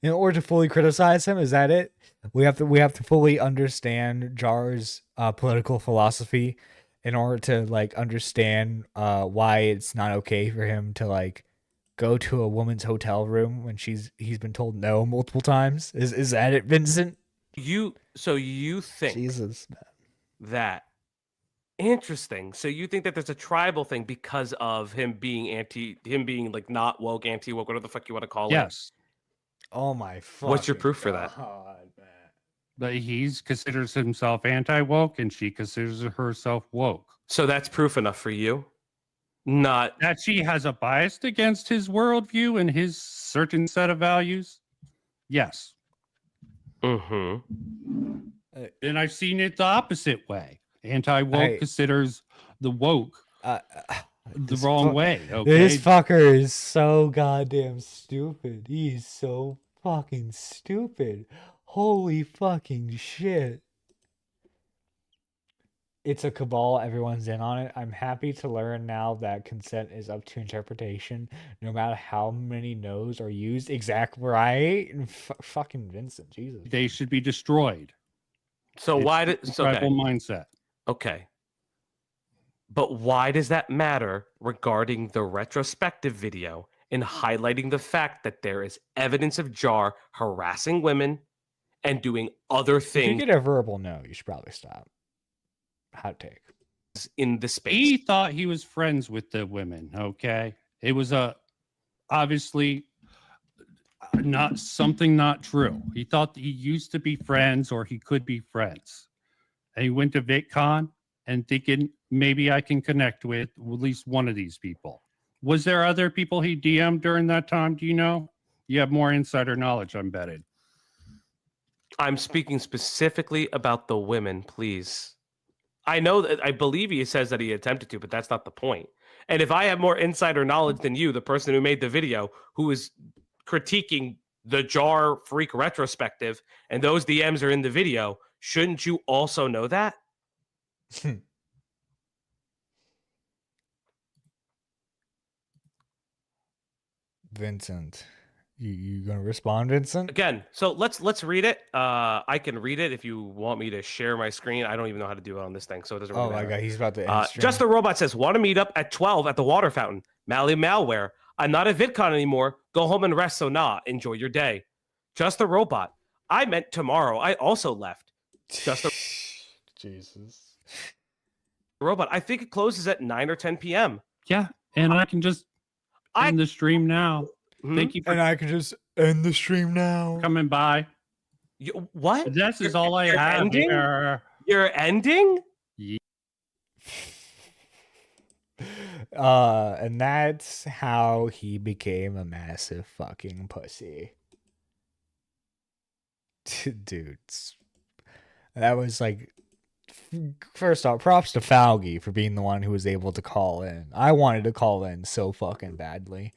in order to fully criticize him. Is that it? We have to fully understand Jar's political philosophy in order to like understand why it's not okay for him to like go to a woman's hotel room when he's been told no multiple times. Is that it, Vincent? You think Jesus, man. that interesting. So you think that there's a tribal thing because of him being like not woke, anti-woke, whatever the fuck you want to call it. Yes. Oh my fucking What's your proof for that? God, man. But he considers himself anti-woke and she considers herself woke. So that's proof enough for you? Not That she has a bias against his worldview and his certain set of values? Yes. mm-hmm. And I've seen it the opposite way. Anti-woke considers the woke the wrong way. Okay? This fucker is so goddamn stupid. He's so fucking stupid. Holy fucking shit. It's a cabal. Everyone's in on it. I'm happy to learn now that consent is up to interpretation, no matter how many no's are used. Exactly right. And fucking Vincent, Jesus. They should be destroyed. So why did tribal mindset? Okay. But why does that matter regarding the retrospective video and highlighting the fact that there is evidence of Jar harassing women and doing other If you things get a verbal no, you should probably stop. Hot take. in the space? He thought he was friends with the women. Okay, it was obviously not true. He thought he used to be friends or he could be friends, and he went to VidCon and thinking maybe I can connect with at least one of these people. Was there other people he DM'd during that time? Do you know? You have more insider knowledge, I'm betting. I'm speaking specifically about the women, please. I know that I believe he says that he attempted to, but that's not the point. And if I have more insider knowledge than you, the person who made the video, who is critiquing the Jar Freak retrospective, and those DMs are in the video, shouldn't you also know that? Vincent, You gonna respond, Vincent? Again, so let's read it. I can read it if you want me to share my screen. I don't even know how to do it on this thing, so it doesn't really Oh my matter. god, he's about to end stream. Just the Robot says, want to meet up at 12 at the water fountain. Malware. I'm not at VidCon anymore. Go home and rest, so nah. Enjoy your day. Just the Robot. I meant tomorrow. I also left. Just the Jesus. Robot. I think it closes at 9 or 10 p.m. Yeah, and I can just end the stream now. Mhm. Thank you for And I can just end the stream now. coming by. What? This is all I You're have ending? here. You're ending? And that's how he became a massive fucking pussy. Dudes. That was like, first off, props to Faugi for being the one who was able to call in. I wanted to call in so fucking badly.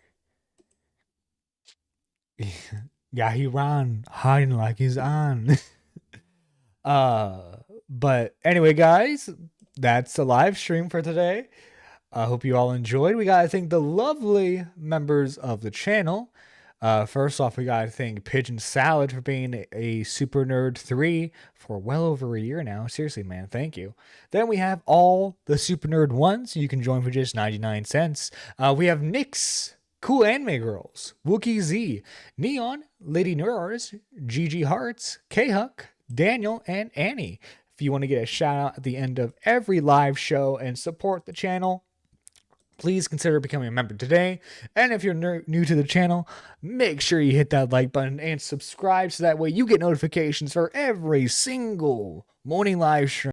Yeah, he ran hiding like he's on. But anyway, guys, that's the live stream for today. I hope you all enjoyed. We gotta thank the lovely members of the channel. First off, we gotta thank Pigeon Salad for being a Super Nerd 3 for well over a year now. Seriously, man, thank you. Then we have all the Super Nerd 1s. You can join for just 99 cents. We have Nyx, Cool Anime Girls, Wookie Z, Neon, Lady Nurars, GG Hearts, K-Huck, Daniel, and Annie. If you want to get a shout out at the end of every live show and support the channel, please consider becoming a member today. And if you're new to the channel, make sure you hit that like button and subscribe so that way you get notifications for every single morning live stream.